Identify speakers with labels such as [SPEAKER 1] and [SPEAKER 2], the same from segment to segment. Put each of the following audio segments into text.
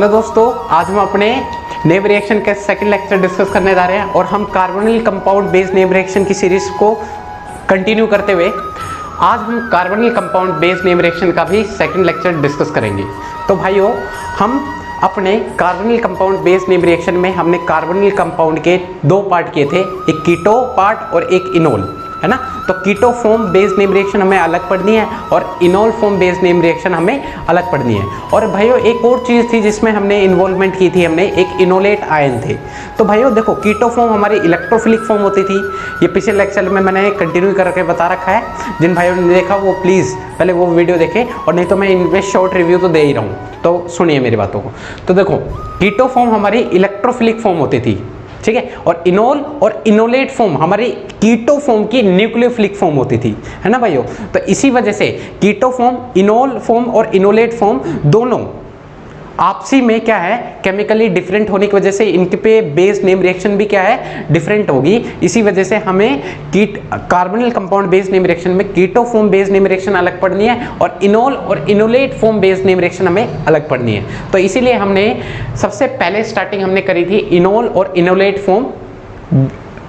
[SPEAKER 1] Hello दोस्तों, आज हम अपने नेम रिएक्शन के सेकंड लेक्चर डिस्कस करने जा रहे हैं और हम carbonyl compound based name reaction की सीरीज को कंटिन्यू करते हुए आज हम carbonyl compound based name reaction का भी सेकंड लेक्चर डिस्कस करेंगे। तो भाइयों, हम अपने carbonyl compound based name reaction में हमने कार्बोनिल कंपाउंड के दो पार्ट किए थे, एक कीटो पार्ट और एक इनोल, है ना। तो keto form based name reaction हमें अलग पढ़नी है और enol form based name reaction हमें अलग पढ़नी है। और भाइयों, एक और चीज़ थी जिसमें हमने इन्वॉल्वमेंट की थी, हमने एक इनोलेट आयन थे। तो भाइयों देखो, कीटो फॉर्म हमारी इलेक्ट्रोफिलिक फॉर्म होती थी। ये पिछले लेक्चर में मैंने कंटिन्यू करके बता रखा है, जिन भाइयों ने देखा वो प्लीज़ पहले वो वीडियो देखें, और नहीं तो मैं इनमें शॉर्ट रिव्यू तो दे ही रहा हूँ, तो सुनिए मेरी बातों को। तो देखो, कीटो फॉर्म हमारी इलेक्ट्रोफिलिक फॉर्म होती थी, ठीक है, और इनोल और इनोलेट फॉर्म हमारी कीटो फॉर्म की न्यूक्लियोफिलिक फॉर्म होती थी, है ना भाइयों। तो इसी वजह से कीटो फॉर्म, इनोल फॉर्म और इनोलेट फॉर्म दोनों आपसी में क्या है, केमिकली डिफरेंट होने की वजह से इनके पे बेस नेम रिएक्शन भी क्या है, डिफरेंट होगी। इसी वजह से हमें carbonyl compound base name reaction में keto form base name reaction अलग पढ़नी है और इनोल और enolate form base name reaction हमें अलग पढ़नी है। तो इसीलिए हमने सबसे पहले स्टार्टिंग हमने करी थी इनोल और इनोलेट फॉर्म,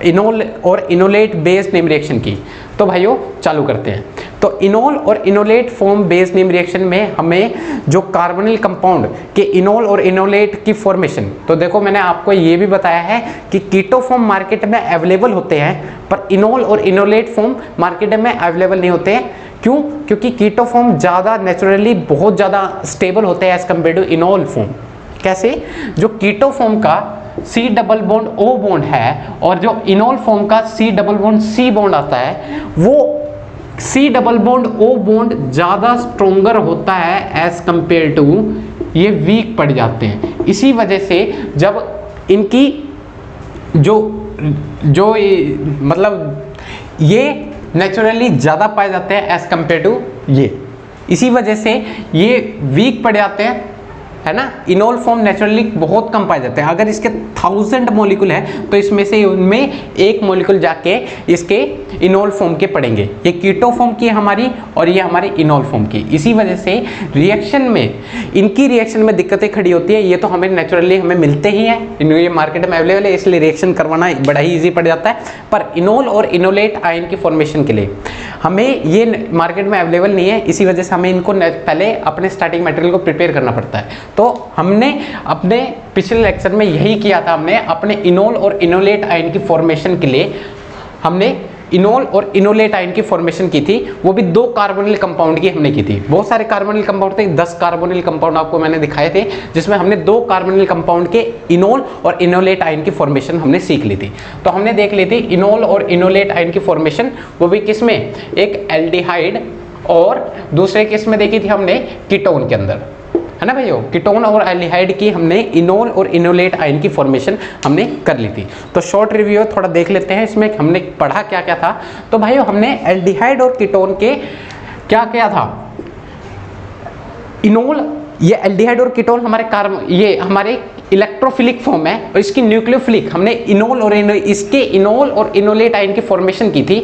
[SPEAKER 1] इनोल और इनोलेट बेस्ड नेम रिएक्शन की। तो भाइयों चालू करते हैं। तो इनोल और enolate form based name reaction में हमें जो कार्बोनिल कंपाउंड के इनोल और इनोलेट की फॉर्मेशन, तो देखो मैंने आपको ये भी बताया है कि कीटो फॉर्म मार्केट में अवेलेबल होते हैं, पर इनोल और इनोलेट फॉर्म मार्केट में अवेलेबल नहीं होते हैं। क्यों? क्योंकि कीटो फॉर्म ज़्यादा नेचुरली बहुत ज़्यादा स्टेबल होते हैं as compare to enol form. कैसे? जो कीटो फॉर्म का C double bond O bond है और जो इनोल फॉर्म का C double bond C bond आता है, वो C double bond O bond ज़्यादा स्ट्रोंगर होता है एज कंपेयर टू, ये वीक पड़ जाते हैं। इसी वजह से जब इनकी जो मतलब ये नेचुरली ज़्यादा पाए जाते हैं एज कंपेयर टू ये, इसी वजह से ये वीक पड़ जाते हैं, है ना। इनोल फॉर्म नेचुरली बहुत कम पाए जाते हैं। अगर इसके 1000 मॉलिक्यूल है तो इसमें से उनमें एक मॉलिक्यूल जाके इसके इनोल फॉर्म के पड़ेंगे। ये कीटो फॉर्म की हमारी और ये हमारी इनोल फॉर्म की। इसी वजह से रिएक्शन में, इनकी रिएक्शन में दिक्कतें खड़ी होती है। ये तो हमें नेचुरली हमें मिलते ही हैं, ये मार्केट में अवेलेबल है, इसलिए रिएक्शन करवाना बड़ा ही ईजी पड़ जाता है। पर इनोल और इनोलेट आयन की फॉर्मेशन के लिए हमें ये मार्केट में अवेलेबल नहीं है। इसी वजह से हमें इनको पहले अपने स्टार्टिंग मटेरियल को प्रिपेयर करना पड़ता है। तो हमने अपने पिछले लेक्चर में यही किया था, हमने अपने इनोल और इनोलेट आयन की फॉर्मेशन के लिए हमने इनोल और इनोलेट आयन की फॉर्मेशन की थी, वो भी 2 कार्बोनिल कंपाउंड की हमने की थी। बहुत सारे कार्बोनिल कंपाउंड थे, 10 कार्बोनिल कंपाउंड आपको मैंने दिखाए थे, जिसमें हमने 2 कार्बोनिल कंपाउंड के इनोल और इनोलेट आयन की फॉर्मेशन हमने सीख ली थी। तो हमने देख ली थी इनोल और इनोलेट आयन की फॉर्मेशन, वो भी किसमें, एक एल्डिहाइड और दूसरे किस में देखी थी हमने, कीटोन के अंदर, है ना भाइयों। कीटोन और एल्डिहाइड की हमने इनोल और इनोलेट आयन की फॉर्मेशन हमने कर ली थी। तो शॉर्ट रिव्यू थोड़ा देख लेते हैं, इसमें हमने पढ़ा क्या क्या था। तो भाइयों, हमने एल्डिहाइड और कीटोन के क्या क्या था, इनोल, ये एल्डिहाइड और कीटोन हमारे ये हमारे इलेक्ट्रोफिलिक फॉर्म है और इसकी न्यूक्लियोफिलिक, हमने इनोल और इसके इनोल और इनोलेट आयन की फॉर्मेशन की थी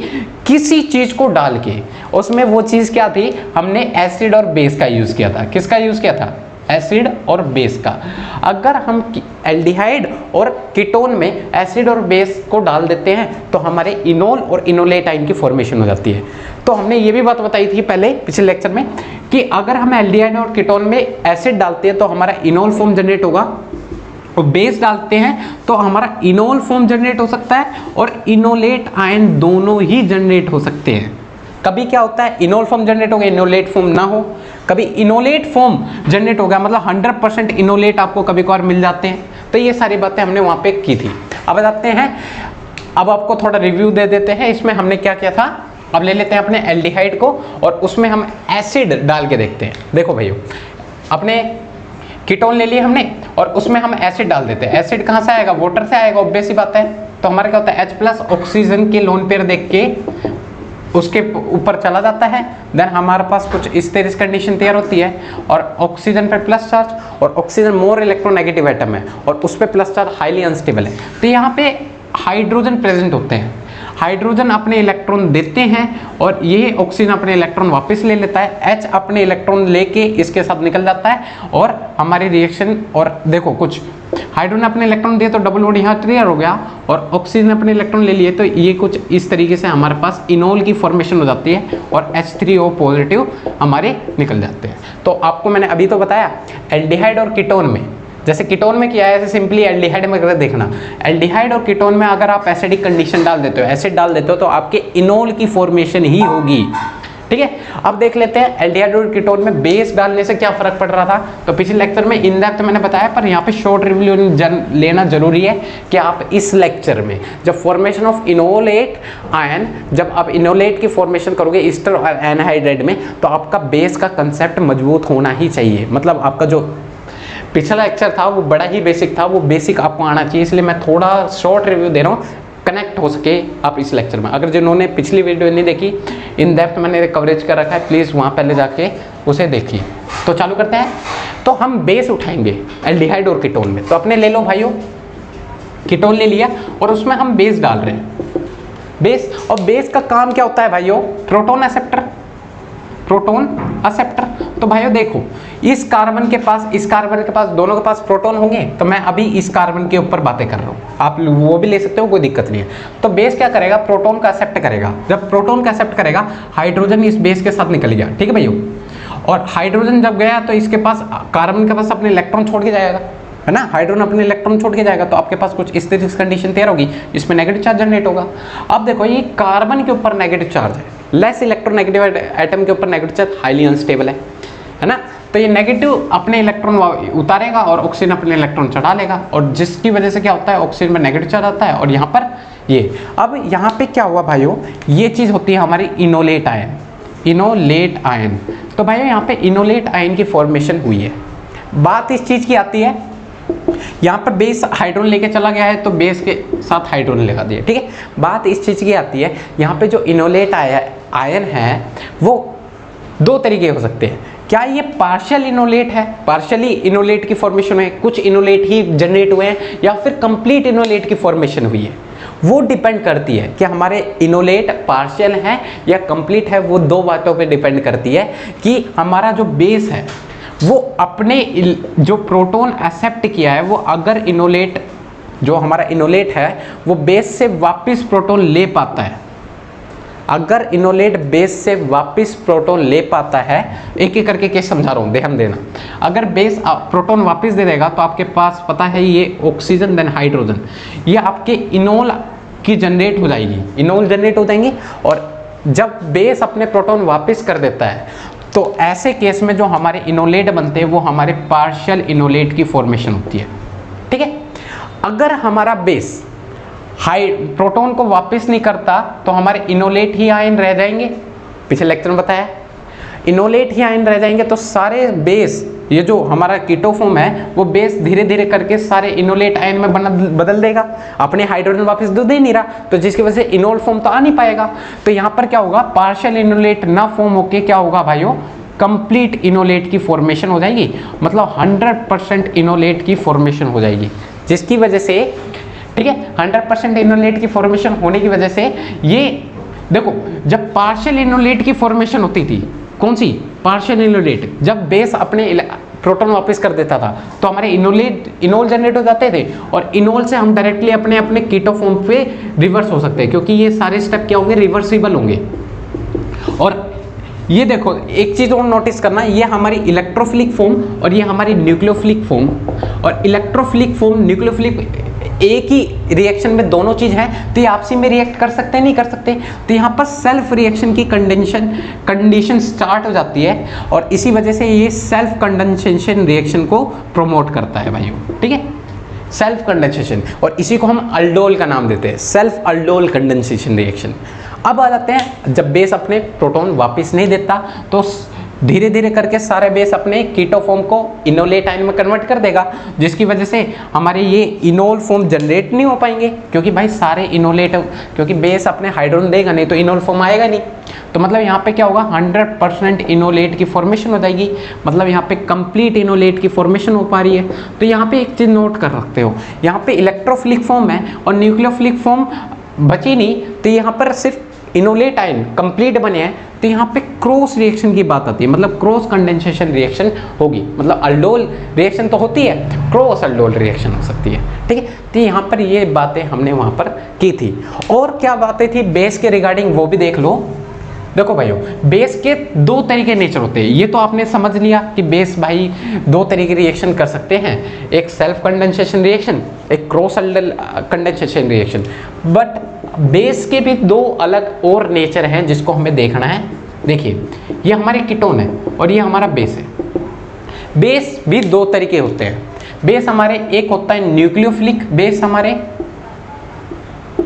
[SPEAKER 1] किसी चीज को डाल के। उसमें वो चीज क्या थी, हमने एसिड और बेस का यूज किया था। किसका यूज किया था? एसिड और बेस का। अगर हम एल्डिहाइड और कीटोन में एसिड और बेस को डाल देते हैं तो हमारे इनोल और इनोलेट आयन की फॉर्मेशन हो जाती है। तो हमने ये भी बात बताई थी पहले पिछले लेक्चर में कि अगर हम एल्डिहाइड और कीटोन में एसिड डालते हैं तो हमारा इनोल फॉर्म जनरेट होगा, और बेस डालते हैं तो हमारा इनोल फॉर्म जनरेट हो सकता है और इनोलेट आयन दोनों ही जनरेट हो सकते हैं। कभी क्या होता है, इनोल फॉर्म जनरेट हो गया, इनोलेट फॉर्म ना हो। कभी इनोलेट फॉर्म जनरेट हो गया, मतलब 100% इनोलेट आपको कभी कभार मिल जाते हैं। तो ये सारी बातें हमने वहाँ पे की थी। अब जाते हैं, अब आपको थोड़ा रिव्यू दे देते हैं इसमें हमने क्या किया था। अब ले लेते हैं अपने एल्डिहाइड को और उसमें हम एसिड डाल के देखते हैं। देखो भाइयों, अपने कीटोन ले लिए हमने और उसमें हम एसिड डाल देते हैं। एसिड कहाँ से आएगा? वाटर से आएगा, ऑब्वियस सी बात है। तो हमारे क्या होता है, H+ ऑक्सीजन के लोन पेयर देख के उसके ऊपर चला जाता है। देन हमारे पास कुछ इस तरह की कंडीशन तैयार होती है और ऑक्सीजन पे प्लस चार्ज, और ऑक्सीजन मोर इलेक्ट्रोनेगेटिव एटम है और उस पर प्लस चार्ज हाईली अनस्टेबल है। तो यहाँ पे हाइड्रोजन प्रेजेंट होते हैं। हाइड्रोजन अपने इलेक्ट्रॉन देते हैं और ये ऑक्सीजन अपने इलेक्ट्रॉन वापस ले लेता है, H अपने इलेक्ट्रॉन लेके इसके साथ निकल जाता है और हमारी रिएक्शन, और देखो कुछ हाइड्रोजन अपने इलेक्ट्रॉन दिए तो डबल बॉन्ड यहाँ क्लियर हो गया, और ऑक्सीजन अपने इलेक्ट्रॉन ले लिए तो ये कुछ इस तरीके से हमारे पास इनोल की फॉर्मेशन हो जाती है और H3O पॉजिटिव हमारे निकल जाते हैं। तो आपको मैंने अभी तो बताया एल्डिहाइड और कीटोन में, जैसे कीटोन में किया है ऐसे सिंपली एल्डिहाइड में अगर देखना, एल्डिहाइड और कीटोन में अगर आप एसिडिक कंडीशन डाल देते हो, एसिड डाल देते हो तो आपके इनोल की फॉर्मेशन ही होगी। ठीक है, अब देख लेते हैं एल्डिहाइड और कीटोन में बेस डालने से क्या फर्क पड़ रहा था। तो पिछले लेक्चर में इन डेप्थ मैंने बताया, पर यहाँ पे शॉर्ट रिव्यू लेना जरूरी है कि आप इस लेक्चर में जब फॉर्मेशन ऑफ इनोलेट आयन, जब आप इनोलेट की फॉर्मेशन करोगे ईस्टर और एनहाइड्राइड में, तो आपका बेस का कंसेप्ट मजबूत होना ही चाहिए। मतलब आपका जो पिछला लेक्चर था वो बड़ा ही बेसिक था, वो बेसिक आपको आना चाहिए, इसलिए मैं थोड़ा शॉर्ट रिव्यू दे रहा हूँ, कनेक्ट हो सके आप इस लेक्चर में। अगर जिन्होंने पिछली वीडियो नहीं देखी, इन डेप्थ मैंने कवरेज कर रखा है, प्लीज़ वहाँ पहले जाके उसे देखिए। तो चालू करते हैं। तो हम बेस उठाएंगे एल्डिहाइड और कीटोन में, तो अपने ले लो भाइयों, कीटोन ले लिया और उसमें हम बेस डाल रहे हैं, बेस। और बेस का काम क्या होता है भाइयों, प्रोटोन एक्सेप्टर, प्रोटोन एक्सेप्टर। तो भाइयों देखो, इस कार्बन के पास, इस कार्बन के पास, दोनों के पास प्रोटॉन होंगे, तो मैं अभी इस कार्बन के ऊपर बातें कर रहा हूँ, आप वो भी ले सकते हो, कोई दिक्कत नहीं है। तो बेस क्या करेगा, प्रोटॉन का एक्सेप्ट करेगा। जब प्रोटॉन का एक्सेप्ट करेगा, हाइड्रोजन इस बेस के साथ निकल गया, ठीक है भाइयों। और हाइड्रोजन जब गया तो इसके पास, कार्बन के पास अपने इलेक्ट्रॉन छोड़ के जाएगा, है ना, हाइड्रोजन अपने इलेक्ट्रॉन छोड़ के जाएगा, तो आपके पास कुछ इस तरीके की कंडीशन तैयार होगी, इसमें नेगेटिव चार्ज जनरेट होगा। अब देखो, ये कार्बन के ऊपर नेगेटिव चार्ज है, लेस इलेक्ट्रोनेगेटिव एटम के ऊपर नेगेटिव चार्ज, हाईली अनस्टेबल है ना। तो ये नेगेटिव अपने इलेक्ट्रॉन उतारेगा और ऑक्सीजन अपने इलेक्ट्रॉन चढ़ा लेगा, और जिसकी वजह से क्या होता है, ऑक्सीजन में नेगेटिव चार्ज आता है और यहाँ पर ये। अब यहाँ पे क्या हुआ भाइयों, ये चीज़ होती है हमारी इनोलेट आयन, इनोलेट आयन। तो भाइयों यहाँ पे इनोलेट आयन की फॉर्मेशन हुई है। बात इस चीज़ की आती है, यहाँ पर बेस हाइड्रोजन लेके चला गया है तो बेस के साथ हाइड्रोजन लगा दिया, ठीक है। बात इस चीज़ की आती है, यहाँ पे जो इनोलेट आयन है वो दो तरीके हो सकते हैं। क्या ये पार्शियल इनोलेट है, पार्शियली इनोलेट की फॉर्मेशन है, कुछ इनोलेट ही जनरेट हुए हैं, या फिर कंप्लीट इनोलेट की फॉर्मेशन हुई है। वो डिपेंड करती है कि हमारे इनोलेट पार्शियल है या कंप्लीट है। वो दो बातों पे डिपेंड करती है कि हमारा जो बेस है वो अपने जो प्रोटॉन एक्सेप्ट किया है, वो अगर इनोलेट, जो हमारा इनोलेट है वो बेस से वापस प्रोटॉन ले पाता है, अगर इनोलेट बेस से वापस प्रोटॉन ले पाता है, एक एक करके केस समझा रहा हूँ, ध्यान देना। अगर बेस प्रोटॉन वापस दे देगा तो आपके पास पता है ये ऑक्सीजन देन हाइड्रोजन, ये आपके इनोल की जनरेट हो जाएगी, इनोल जनरेट हो जाएंगी। और जब बेस अपने प्रोटॉन वापस कर देता है तो ऐसे केस में जो हमारे इनोलेट बनते हैं वो हमारे पार्शियल इनोलेट की फॉर्मेशन होती है, ठीक है। अगर हमारा बेस प्रोटॉन को वापस नहीं करता तो हमारे इनोलेट ही आयन रह जाएंगे, पिछले लेक्चर में बताया, इनोलेट ही आयन रह जाएंगे। तो सारे बेस, ये जो हमारा कीटोफॉर्म है वो बेस धीरे धीरे करके सारे इनोलेट आयन में बदल देगा, अपने हाइड्रोजन वापस दे नहीं रहा, तो जिसकी वजह से इनोल फॉर्म तो आ नहीं पाएगा। तो यहाँ पर क्या होगा, पार्शियल इनोलेट ना फॉर्म होके क्या होगा भाइयों, कंप्लीट इनोलेट की फॉर्मेशन हो जाएगी, मतलब 100% इनोलेट की फॉर्मेशन हो जाएगी, जिसकी वजह से, ठीक है, 100% इनोलेट की फॉर्मेशन होने की वजह से ये देखो, जब पार्शियल इनोलेट की फॉर्मेशन होती थी, कौन सी, पार्शियल इनोलेट, जब बेस अपने प्रोटॉन वापस कर देता था तो हमारे इनोल जनरेट हो जाते थे, और इनोल से हम डायरेक्टली अपने अपने कीटोफॉर्म पे रिवर्स हो सकते हैं, क्योंकि ये सारे स्टेप क्या होंगे, रिवर्सिबल होंगे। और ये देखो, एक चीज और नोटिस करना, ये हमारी इलेक्ट्रोफिलिक फॉर्म और ये हमारी न्यूक्लियोफिलिक फॉर्म, और इलेक्ट्रोफिलिक फॉर्म, न्यूक्लियोफिलिक एक ही रिएक्शन में दोनों चीज है, तो ये आपसी में रिएक्ट कर सकते हैं, नहीं कर सकते। तो यहाँ पर सेल्फ रिएक्शन की कंडीशन स्टार्ट हो जाती है, और इसी वजह से ये सेल्फ कंडेंसेशन रिएक्शन को प्रोमोट करता है भाइयों, ठीक है, सेल्फ कंडेंसेशन। और इसी को हम अल्डोल का नाम देते हैं, सेल्फ अल्डोल कंडेंसेशन रिएक्शन। अब आ जाते हैं, जब बेस अपने प्रोटॉन वापस नहीं देता तो धीरे धीरे करके सारे बेस अपने कीटोफॉर्म को इनोलेट आयन में कन्वर्ट कर देगा, जिसकी वजह से हमारे ये इनोल फॉर्म जनरेट नहीं हो पाएंगे, क्योंकि भाई सारे इनोलेट, क्योंकि बेस अपने हाइड्रोजन देगा नहीं तो इनोल फॉर्म आएगा नहीं। तो मतलब यहाँ पे क्या होगा, 100% इनोलेट की फॉर्मेशन हो जाएगी, मतलब यहाँ पे कंप्लीट इनोलेट की फॉर्मेशन हो पा रही है। तो यहाँ पे एक चीज़ नोट कर रखते हो, यहाँ पे इलेक्ट्रोफिलिक फॉर्म है और न्यूक्लियोफिलिक फॉर्म बची नहीं, तो यहाँ पर सिर्फ इनोलेट आयन कंप्लीट बने हैं, तो यहाँ पे क्रॉस रिएक्शन की बात आती है, मतलब क्रॉस कंडेंसेशन रिएक्शन होगी, मतलब अल्डोल रिएक्शन तो होती है, क्रॉस अल्डोल रिएक्शन हो सकती है, ठीक है। तो यहाँ पर ये बातें हमने वहाँ पर की थी। और क्या बातें थी बेस के रिगार्डिंग वो भी देख लो। देखो भाइयों, बेस के दो तरीके नेचर होते हैं, ये तो आपने समझ लिया कि बेस भाई दो तरीके रिएक्शन कर सकते हैं, एक सेल्फ कंडेंसेशन रिएक्शन, एक cross condensation reaction. But base के भी दो अलग और नेचर हैं जिसको हमें देखना है। देखिए, ये हमारे कीटोन है और ये हमारा बेस है। बेस भी दो तरीके होते हैं। बेस हमारे एक होता है न्यूक्लियोफिलिक बेस,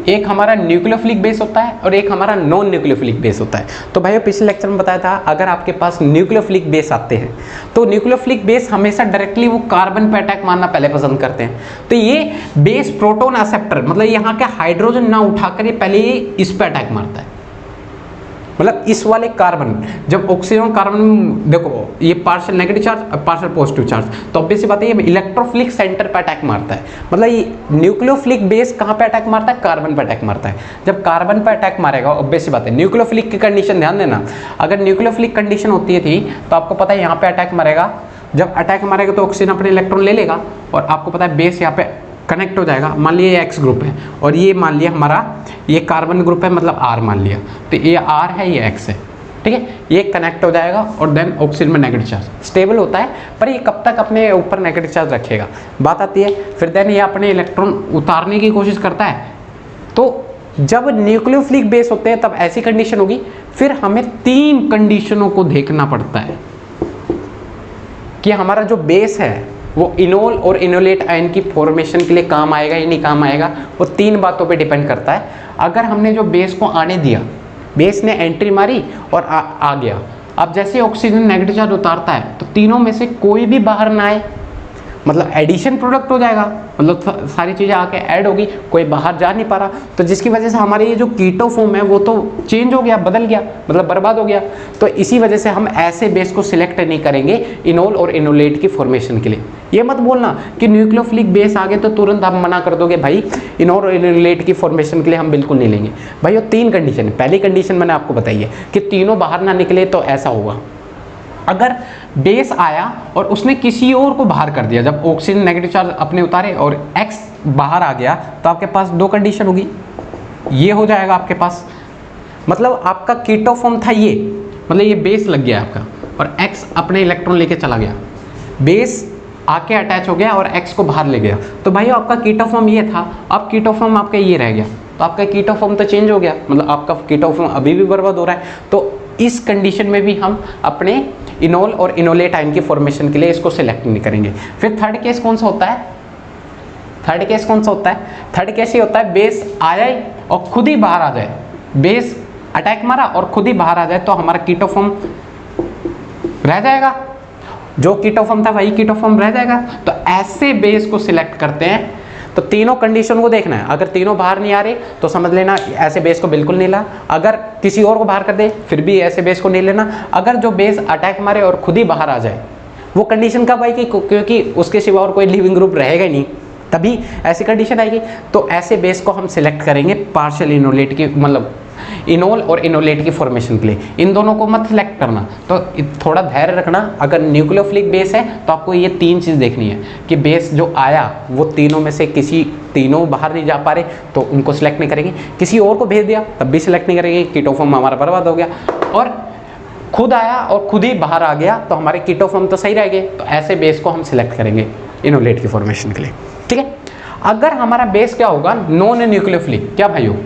[SPEAKER 1] एक हमारा न्यूक्लियोफिलिक बेस होता है और एक हमारा नॉन न्यूक्लियोफिलिक बेस होता है। तो भाइयों, पिछले लेक्चर में बताया था, अगर आपके पास न्यूक्लियोफिलिक बेस आते हैं तो न्यूक्लियोफिलिक बेस हमेशा डायरेक्टली वो कार्बन पे अटैक मारना पहले पसंद करते हैं। तो ये बेस प्रोटॉन एक्सेप्टर, मतलब यहाँ के हाइड्रोजन ना उठाकर ये पहले ये इस पे अटैक मारता है, मतलब इस वाले कार्बन, जब ऑक्सीजन कार्बन, देखो ये पार्शियल नेगेटिव चार्ज और पार्शियल पॉजिटिव चार्ज, तो ऑब्वियसली बात है ये इलेक्ट्रोफिलिक सेंटर पे अटैक मारता है। मतलब ये न्यूक्लियोफिलिक बेस कहाँ पे अटैक मारता है? कार्बन पे अटैक मारता है। जब कार्बन पे अटैक मारेगा, ऑब्वियसली बात है न्यूक्लियोफिलिक की कंडीशन ध्यान देना, अगर न्यूक्लियोफिलिक कंडीशन होती थी तो आपको पता है यहाँ पे अटैक मारेगा, जब अटैक मारेगा तो ऑक्सीजन अपने इलेक्ट्रॉन ले लेगा और आपको पता है बेस यहाँ पे कनेक्ट हो जाएगा। मान लिया ये एक्स ग्रुप है और ये मान लिया हमारा ये कार्बन ग्रुप है, मतलब आर मान लिया, तो ये आर है ये एक्स है, ठीक है। ये कनेक्ट हो जाएगा और देन ऑक्सीजन में नेगेटिव चार्ज स्टेबल होता है, पर ये कब तक अपने ऊपर नेगेटिव चार्ज रखेगा, बात आती है। फिर देन ये अपने इलेक्ट्रॉन उतारने की कोशिश करता है। तो जब न्यूक्लियोफिलिक बेस होते हैं तब ऐसी कंडीशन होगी। फिर हमें तीन कंडीशनों को देखना पड़ता है कि हमारा जो बेस है वो इनोल और इनोलेट आयन की फॉर्मेशन के लिए काम आएगा या नहीं काम आएगा, वो तीन बातों पे डिपेंड करता है। अगर हमने जो बेस को आने दिया, बेस ने एंट्री मारी और आ गया, अब जैसे ऑक्सीजन नेगेटिव चार्ज उतारता है तो तीनों में से कोई भी बाहर ना आए, मतलब एडिशन प्रोडक्ट हो जाएगा, मतलब सारी चीज़ें आके ऐड होगी, कोई बाहर जा नहीं पा रहा, तो जिसकी वजह से हमारे ये जो कीटो फॉर्म है वो तो चेंज हो गया, बदल गया, मतलब बर्बाद हो गया। तो इसी वजह से हम ऐसे बेस को सिलेक्ट नहीं करेंगे इनोल और इनोलेट की फॉर्मेशन के लिए। ये मत बोलना कि न्यूक्लियोफिलिक बेस आ गए तो तुरंत आप मना कर दोगे भाई इनोल और इनोलेट की फॉर्मेशन के लिए हम बिल्कुल नहीं लेंगे। भाई वो तीन कंडीशन है। पहली कंडीशन मैंने आपको बताई है कि तीनों बाहर ना निकले तो ऐसा होगा। अगर बेस आया और उसने किसी और को बाहर कर दिया, जब ऑक्सीजन नेगेटिव चार्ज अपने उतारे और एक्स बाहर आ गया, तो आपके पास दो कंडीशन होगी। ये हो जाएगा आपके पास, मतलब आपका कीटो फॉर्म था ये, मतलब ये बेस लग गया आपका और एक्स अपने इलेक्ट्रॉन लेके चला गया, बेस आके अटैच हो गया और एक्स को बाहर ले गया। तो भाई आपका कीटो फॉर्म ये था, अब कीटो फॉर्म आपका ये रह गया, तो आपका कीटो फॉर्म तो चेंज हो गया, मतलब आपका कीटो फॉर्म अभी भी बर्बाद हो रहा है। तो इस कंडीशन में भी हम अपने इनोल और इनोलेट आयन की फॉर्मेशन के लिए इसको सिलेक्ट नहीं करेंगे। फिर थर्ड केस कौन सा होता है? थर्ड केस कौन सा होता है? थर्ड केस ये होता है बेस आया और खुद ही बाहर आ जाए, बेस अटैक मारा और खुद ही बाहर आ जाए, तो हमारा कीटो फॉर्म रह जाएगा, जो कीटो फॉर्म था वही कीटो फॉर्म रह जाएगा। तो ऐसे बेस को सिलेक्ट करते हैं। तो तीनों कंडीशन को देखना है, अगर तीनों बाहर नहीं आ रहे तो समझ लेना ऐसे बेस को बिल्कुल नहीं ला। अगर किसी और को बाहर कर दे फिर भी ऐसे बेस को नहीं लेना। अगर जो बेस अटैक मारे और खुद ही बाहर आ जाए, वो कंडीशन कब आएगी? क्योंकि उसके सिवा और कोई लिविंग ग्रुप रहेगा नहीं, तभी ऐसी कंडीशन आएगी। तो ऐसे बेस को हम सिलेक्ट करेंगे पार्शियल इनोलेट की, मतलब इनोल और इनोलेट की फॉर्मेशन के लिए। इन दोनों को मत सिलेक्ट करना, तो थोड़ा धैर्य रखना। अगर न्यूक्लियोफिलिक बेस है तो आपको ये तीन चीज़ देखनी है कि बेस जो आया वो तीनों में से किसी, तीनों बाहर नहीं जा पा रहे तो उनको सिलेक्ट नहीं करेंगे, किसी और को भेज दिया तब भी सिलेक्ट नहीं करेंगे, कीटो फॉर्म हमारा बर्बाद हो गया, और खुद आया और खुद ही बाहर आ गया तो हमारे कीटो फॉर्म तो सही रह गए। तो ऐसे बेस को हम सिलेक्ट करेंगे इनोलेट की फॉर्मेशन के लिए, ठीक है। अगर हमारा बेस क्या होगा? Non nucleophilic. क्या भाई हो?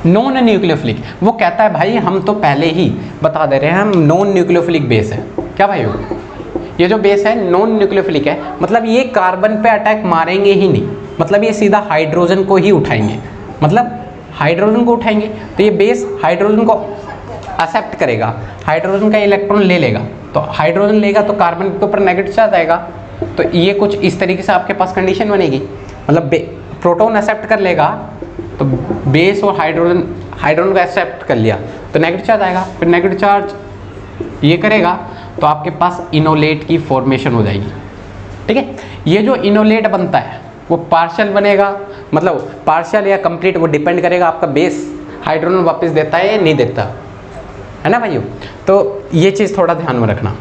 [SPEAKER 1] Non nucleophilic. वो कहता है भाई हम तो पहले ही बता दे रहे हैं हम नॉन न्यूक्लियोफिलिक बेस है। क्या भाई हो? ये जो बेस है नॉन न्यूक्लियोफिलिक है, मतलब ये कार्बन पे अटैक मारेंगे ही नहीं, मतलब ये सीधा हाइड्रोजन को ही उठाएंगे, मतलब हाइड्रोजन को उठाएंगे। तो ये बेस हाइड्रोजन को एक्सेप्ट करेगा, हाइड्रोजन का इलेक्ट्रॉन ले लेगा, तो हाइड्रोजन लेगा तो कार्बन के ऊपर नेगेटिव चार्ज आएगा। तो ये कुछ इस तरीके से आपके पास कंडीशन बनेगी, मतलब प्रोटॉन एक्सेप्ट कर लेगा तो बेस और हाइड्रोजन को एक्सेप्ट कर लिया तो नेगेटिव चार्ज आएगा, फिर नेगेटिव चार्ज ये करेगा तो आपके पास इनोलेट की फॉर्मेशन हो जाएगी, ठीक है। ये जो इनोलेट बनता है वो पार्शियल बनेगा, मतलब पार्शियल या कंप्लीट, वो डिपेंड करेगा आपका बेस हाइड्रोजन वापस देता है या नहीं देता, है ना भाइयों। तो ये चीज़ थोड़ा ध्यान में रखना,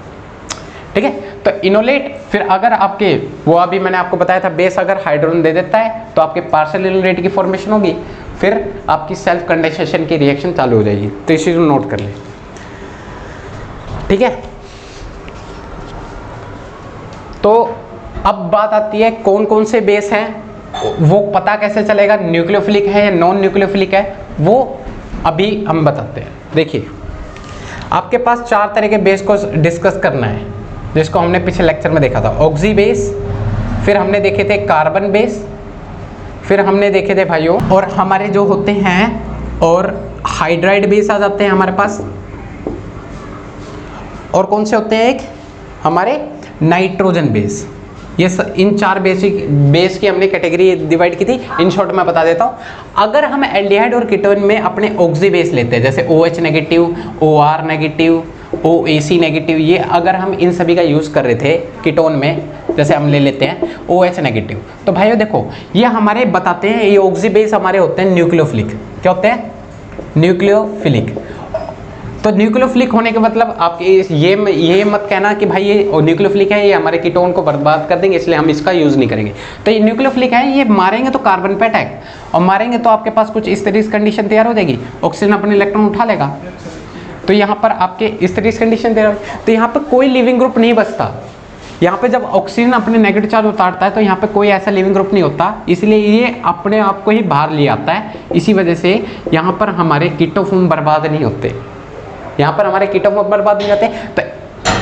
[SPEAKER 1] ठीक है। तो इनोलेट, फिर अगर आपके वो अभी मैंने आपको बताया था बेस अगर हाइड्रोजन दे देता है तो आपके पार्शियल इनोलेट की फॉर्मेशन होगी, फिर आपकी सेल्फ कंडेंसेशन की रिएक्शन चालू हो जाएगी। तो इस चीज़ को नोट कर ले, ठीक है। तो अब बात आती है कौन कौन से बेस हैं, वो पता कैसे चलेगा न्यूक्लियोफिलिक है या नॉन न्यूक्लियोफिलिक है, वो अभी हम बताते हैं। देखिए आपके पास 4 तरह के बेस को डिस्कस करना है, जिसको हमने पिछले लेक्चर में देखा था। ऑक्सी बेस, फिर हमने देखे थे कार्बन बेस, फिर हमने देखे थे भाइयों, और हमारे जो होते हैं और हाइड्राइड बेस आ जाते हैं हमारे पास, और कौन से होते हैं एक हमारे नाइट्रोजन बेस। ये इन 4 बेस की हमने कैटेगरी डिवाइड की थी। इन शॉर्ट मैं बता देता हूँ, अगर हम एल्डिहाइड और कीटोन में अपने ऑक्सी बेस लेते हैं, जैसे OH negative, OR negative, OAC negative, ये अगर हम इन सभी का यूज़ कर रहे थे कीटोन में, जैसे हम ले लेते हैं OH नेगेटिव, तो भाइयों देखो ये हमारे बताते हैं, ये ऑक्सी बेस हमारे होते हैं न्यूक्लियोफिलिक। क्या होते हैं? न्यूक्लियोफिलिक। तो न्यूक्लियोफिलिक होने के मतलब आप ये मत कहना कि भाई ये न्यूक्लियोफिलिक है, ये हमारे कीटोन को बर्बाद कर देंगे इसलिए हम इसका यूज़ नहीं करेंगे। तो ये न्यूक्लियोफिलिक है, ये मारेंगे तो कार्बन पे अटैक, और मारेंगे तो आपके पास कुछ इस तरह की कंडीशन तैयार हो जाएगी, ऑक्सीजन अपने इलेक्ट्रॉन उठा लेगा। तो यहाँ पर आपके इस तरह की कंडीशन तैयार, तो यहाँ पर कोई लिविंग ग्रुप नहीं बचता। यहाँ पे जब ऑक्सीजन अपने नेगेटिव चार्ज उतारता है तो यहाँ पे कोई ऐसा लिविंग ग्रुप नहीं होता, इसलिए ये अपने आप को ही बाहर ले आता है। इसी वजह से यहाँ पर हमारे कीटोफॉर्म बर्बाद नहीं होते, यहाँ पर हमारे कीटोफॉर्म बर्बाद नहीं होते। तो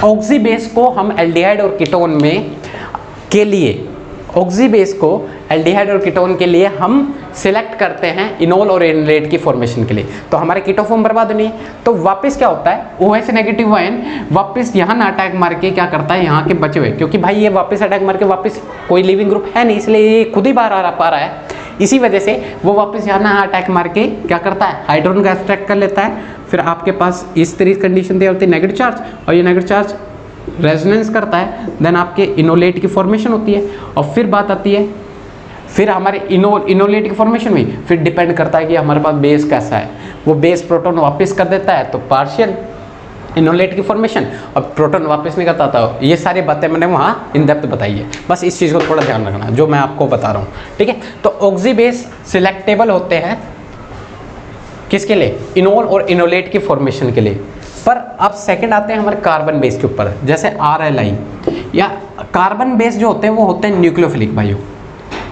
[SPEAKER 1] ऑक्सी बेस को हम एल्डिहाइड और कीटोन में के लिए, ऑक्सी बेस को एल्डिहाइड और कीटोन के लिए हम सिलेक्ट करते हैं इनोल और इनोलेट की फॉर्मेशन के लिए। तो हमारे कीटोफॉर्म बर्बाद नहीं है, तो वापस क्या होता है, OH नेगेटिव आयन वापस यहाँ ना अटैक मार के क्या करता है, यहाँ के बचे हुए, क्योंकि भाई ये वापस अटैक मार के वापस कोई लिविंग ग्रुप है नहीं, इसलिए ये खुद ही बाहर आ पा रहा है। इसी वजह से वो वापस यहाँ ना अटैक मार के क्या करता है, हाइड्रोजन का एक्सट्रैक्ट कर लेता है। फिर आपके पास इस तरह की कंडीशन तैयार होती है, नेगेटिव चार्ज, और ये नेगेटिव चार्ज रेजोनेंस करता है, देन आपके इनोलेट की फॉर्मेशन होती है। और फिर बात आती है, फिर हमारे इनोलेट की फॉर्मेशन में फिर डिपेंड करता है कि हमारे पास बेस कैसा है, वो बेस प्रोटॉन वापस कर देता है तो पार्शियल इनोलेट की फॉर्मेशन, और प्रोटॉन वापस नहीं करता था। ये सारी बातें मैंने वहाँ इन डेप्थ बताई है, बस इस चीज़ को थोड़ा ध्यान रखना जो मैं आपको बता रहा हूँ, ठीक है। तो ऑक्सी बेस सिलेक्टेबल होते हैं किसके लिए, इनोल और इनोलेट की फॉर्मेशन के लिए। पर अब सेकंड आते हैं हमारे कार्बन बेस के ऊपर, जैसे RLI या कार्बन बेस जो होते हैं वो होते हैं न्यूक्लियोफिलिक भाइयों।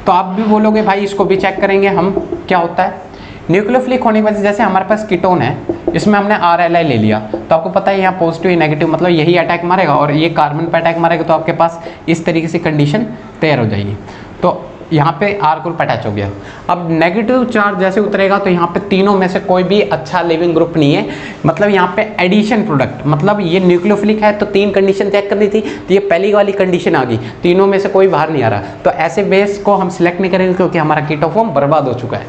[SPEAKER 1] तो आप भी बोलोगे भाई इसको भी चेक करेंगे हम, क्या होता है न्यूक्लियोफिलिक होने की वजह से। जैसे हमारे पास कीटोन है, इसमें हमने RLI ले लिया, तो आपको पता है यहाँ पॉजिटिव या नेगेटिव मतलब यही अटैक मारेगा, और ये कार्बन पे अटैक मारेगा, तो आपके पास इस तरीके से कंडीशन तैयार हो जाएगी। तो यहाँ पे R ग्रुप अटैच हो गया। अब नेगेटिव चार्ज जैसे उतरेगा तो यहाँ पे तीनों में से कोई भी अच्छा लिविंग ग्रुप नहीं है, मतलब यहाँ पे एडिशन प्रोडक्ट, मतलब ये न्यूक्लियोफिलिक है तो 3 कंडीशन चेक करनी थी, तो ये पहली वाली कंडीशन आ गई, तीनों में से कोई बाहर नहीं आ रहा। तो ऐसे बेस को हम सिलेक्ट नहीं करेंगे क्योंकि हमारा कीटोफॉर्म बर्बाद हो चुका है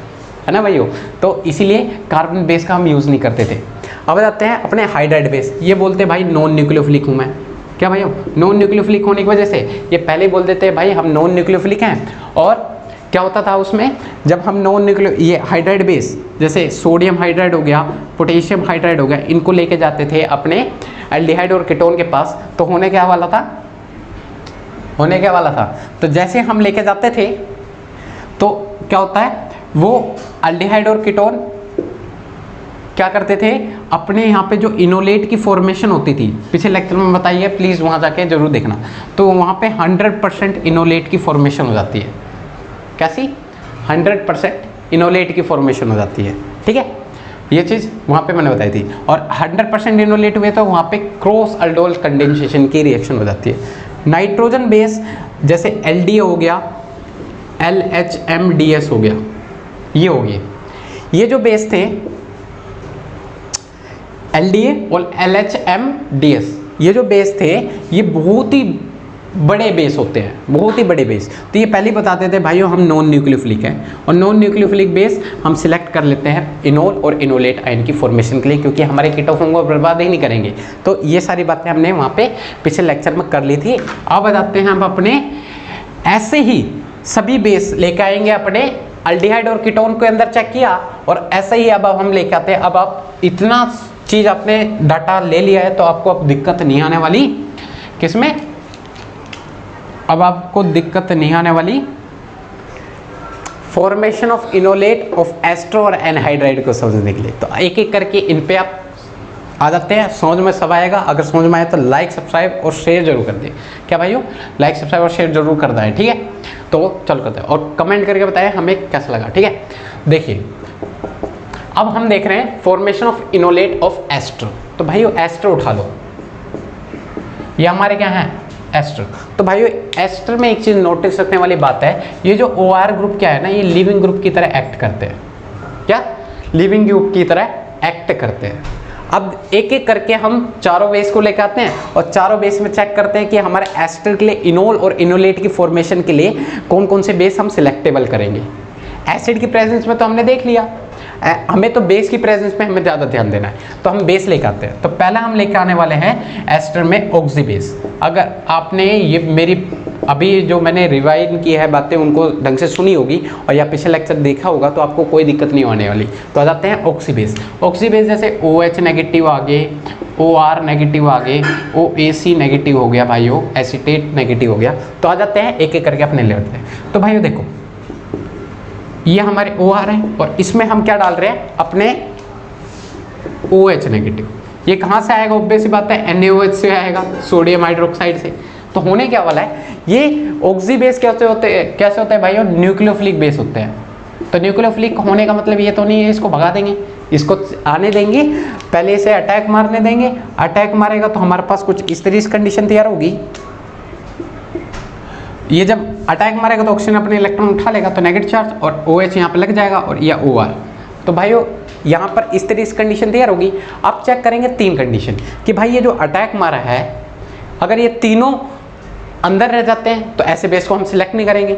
[SPEAKER 1] ना भाइयों। तो इसीलिए कार्बन बेस का हम यूज़ नहीं करते थे। अब आते हैं अपने हाइड्राइड बेस, ये बोलते भाई नॉन न्यूक्लियोफिलिक हूँ मैं, क्या भाई नॉन न्यूक्लियोफिलिक होने की वजह से ये पहले बोल देते हैं भाई हम नॉन न्यूक्लियोफिलिक हैं। और क्या होता था उसमें, जब हम नॉन न्यूक्लियो ये हाइड्राइड बेस जैसे सोडियम हाइड्राइड हो गया, पोटेशियम हाइड्राइड हो गया, इनको लेके जाते थे अपने एल्डिहाइड और कीटोन के पास, तो होने क्या वाला था, तो जैसे हम लेके जाते थे तो क्या होता है, वो एल्डिहाइड और कीटोन क्या करते थे, अपने यहाँ पे जो इनोलेट की फॉर्मेशन होती थी, पिछले लेक्चर में बताई है, प्लीज़ वहाँ जाके जरूर देखना, तो वहाँ पे 100% इनोलेट की फॉर्मेशन हो जाती है। कैसी? 100% इनोलेट की फॉर्मेशन हो जाती है, ठीक है। ये चीज़ वहाँ पे मैंने बताई थी। और 100% इनोलेट हुए तो वहाँ पे क्रॉस अल्डोल कंडेंसेशन की रिएक्शन हो जाती है। नाइट्रोजन बेस जैसे LDA हो गया, LHMDS हो गया, ये हो गए, ये जो बेस थे LDA और LHMDS, ये जो बेस थे ये बहुत ही बड़े बेस होते हैं, बहुत ही बड़े बेस। तो ये पहले ही बताते थे भाइयों हम नॉन न्यूक्लियोफिलिक हैं, और नॉन न्यूक्लियोफिलिक बेस हम सिलेक्ट कर लेते हैं इनोल और इनोलेट आयन की फॉर्मेशन के लिए, क्योंकि हमारे कीटोफॉर्म को बर्बाद ही नहीं करेंगे। तो ये सारी बातें हमने वहाँ पे पिछले लेक्चर में कर ली थी। अब बताते हैं हम अपने ऐसे ही सभी बेस लेके आएंगे अपने अल्डिहाइड और कीटोन के अंदर चेक किया, और ऐसा ही अब हम लेके आते हैं। अब आप इतना चीज आपने डाटा ले लिया है तो आपको अब दिक्कत नहीं आने वाली किसमें, अब आपको दिक्कत नहीं आने वाली formation of enolate of astro और एनहाइड्राइड को समझने के लिए। तो एक एक करके इन पे आप आ जाते हैं, समझ में सब आएगा। अगर समझ में आए तो लाइक सब्सक्राइब और शेयर जरूर कर दें। क्या भाइयों, लाइक सब्सक्राइब और शेयर जरूर कर दें, ठीक है। तो चलो करते हैं और कमेंट करके बताएं हमें कैसा लगा, ठीक है। देखिए अब हम देख रहे हैं formation of enolate of astro. तो भाइयों एस्ट्रो उठा लो, ये हमारे क्या है एस्टर। तो भाइयों एस्टर में एक चीज नोटिस रखने वाली बात है, ये जो OR ग्रुप क्या है ना, ये लिविंग ग्रुप की तरह एक्ट करते हैं। क्या लिविंग ग्रुप की तरह एक्ट करते हैं। अब एक एक करके हम चारों बेस को लेकर आते हैं और चारों बेस में चेक करते हैं कि हमारे एस्टर के लिए इनोल और इनोलेट की फॉर्मेशन के लिए कौन कौन से बेस हम सिलेक्टेबल करेंगे। एसिड की प्रेजेंस में तो हमने देख लिया, हमें तो बेस की प्रेजेंस में हमें ज़्यादा ध्यान देना है, तो हम बेस लेके आते हैं। तो पहला हम लेके आने वाले हैं एस्टर में ऑक्सी बेस। अगर आपने ये मेरी अभी जो मैंने रिवाइज की है बातें उनको ढंग से सुनी होगी और या पिछले लेक्चर देखा होगा तो आपको कोई दिक्कत नहीं होने वाली। तो आ जाते हैं ऑक्सी बेस। ऑक्सी बेस जैसे OH नेगेटिव आगे, OR नेगेटिव आगे, OAC नेगेटिव हो गया भाइयों, एसीटेट नेगेटिव हो गया। तो आ जाते हैं एक एक करके अपने लेते हैं। तो भाइयों देखो ये हमारे OR है और इसमें हम क्या डाल रहे हैं अपने OH नेगेटिव। ये कहाँ से आएगा, ऑब्वियस सी बात है NaOH से आएगा, सोडियम हाइड्रोक्साइड से। तो होने क्या वाला है, ये ऑक्सी बेस कैसे होते हैं भाइयों, न्यूक्लियोफिलिक बेस होते हैं। तो न्यूक्लियोफिलिक होने का मतलब ये तो नहीं है इसको भगा देंगे, इसको आने देंगे, पहले इसे अटैक मारने देंगे। अटैक मारेगा तो हमारे पास कुछ इस तरह की कंडीशन तैयार होगी। ये जब अटैक मारेगा तो ऑक्सीजन अपने इलेक्ट्रॉन उठा लेगा तो नेगेटिव चार्ज, और OH यहाँ पे लग जाएगा और या OR। तो भाइयों यहाँ पर इस तरह की कंडीशन तैयार होगी। आप चेक करेंगे तीन कंडीशन कि भाई ये जो अटैक मारा है अगर ये तीनों अंदर रह जाते हैं तो ऐसे बेस को हम सिलेक्ट नहीं करेंगे,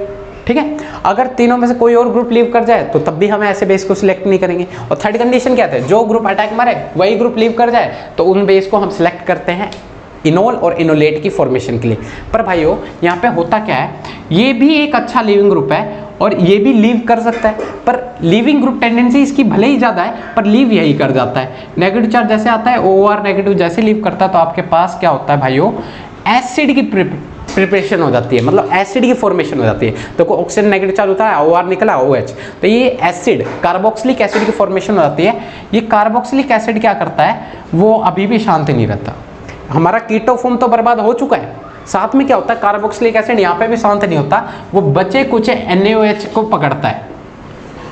[SPEAKER 1] ठीक है। अगर तीनों में से कोई और ग्रुप लीव कर जाए तो तब भी हम ऐसे बेस को सिलेक्ट नहीं करेंगे। और थर्ड कंडीशन क्या है, जो ग्रुप अटैक मारे वही ग्रुप लीव कर जाए तो उन बेस को हम सिलेक्ट करते हैं इनोल और इनोलेट की फॉर्मेशन के लिए। पर भाइयों यहाँ पे होता क्या है, ये भी एक अच्छा लिविंग ग्रुप है और ये भी लीव कर सकता है, पर लिविंग ग्रुप टेंडेंसी इसकी भले ही ज़्यादा है पर लीव यही कर जाता है। नेगेटिव चार्ज जैसे आता है OR नेगेटिव जैसे लीव करता है तो आपके पास क्या होता है भाइयों, एसिड की प्रिपरेशन हो जाती है, मतलब एसिड की फॉर्मेशन हो जाती है। तो ऑक्सीजन नेगेटिव चार्ज होता है, OR निकला OH, तो ये एसिड कार्बोक्सिलिक एसिड की फॉर्मेशन हो जाती है। ये कार्बोक्सिलिक एसिड क्या करता है, वो अभी भी शांत नहीं रहता। हमारा कीटोफॉर्म तो बर्बाद हो चुका है, साथ में क्या होता है कार्बोक्सिलिक एसिड यहाँ पे भी शांत नहीं होता, वो बचे कुछ NaOH को पकड़ता है,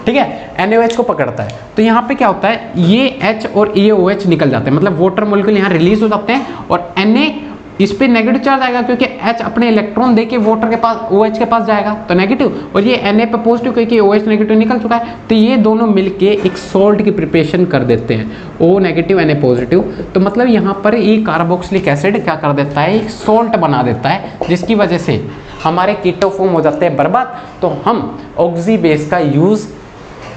[SPEAKER 1] ठीक है, NaOH को पकड़ता है। तो यहाँ पे क्या होता है, ये H और ये OH निकल जाते हैं, मतलब वाटर मॉलिक्यूल यहाँ रिलीज हो जाते हैं और Na इस पे नेगेटिव चार्ज आएगा क्योंकि H अपने इलेक्ट्रॉन देके वाटर के पास OH के पास जाएगा तो नेगेटिव, और ये Na पे पॉजिटिव क्योंकि OH नेगेटिव निकल चुका है। तो ये दोनों मिलके एक सॉल्ट की प्रिपरेशन कर देते हैं, O नेगेटिव Na पॉजिटिव। तो मतलब यहाँ पर ये कार्बोक्सिलिक एसिड क्या कर देता है, एक सॉल्ट बना देता है जिसकी वजह से हमारे कीटोफॉर्म हो जाते हैं बर्बाद। तो हम ऑक्सी बेस का यूज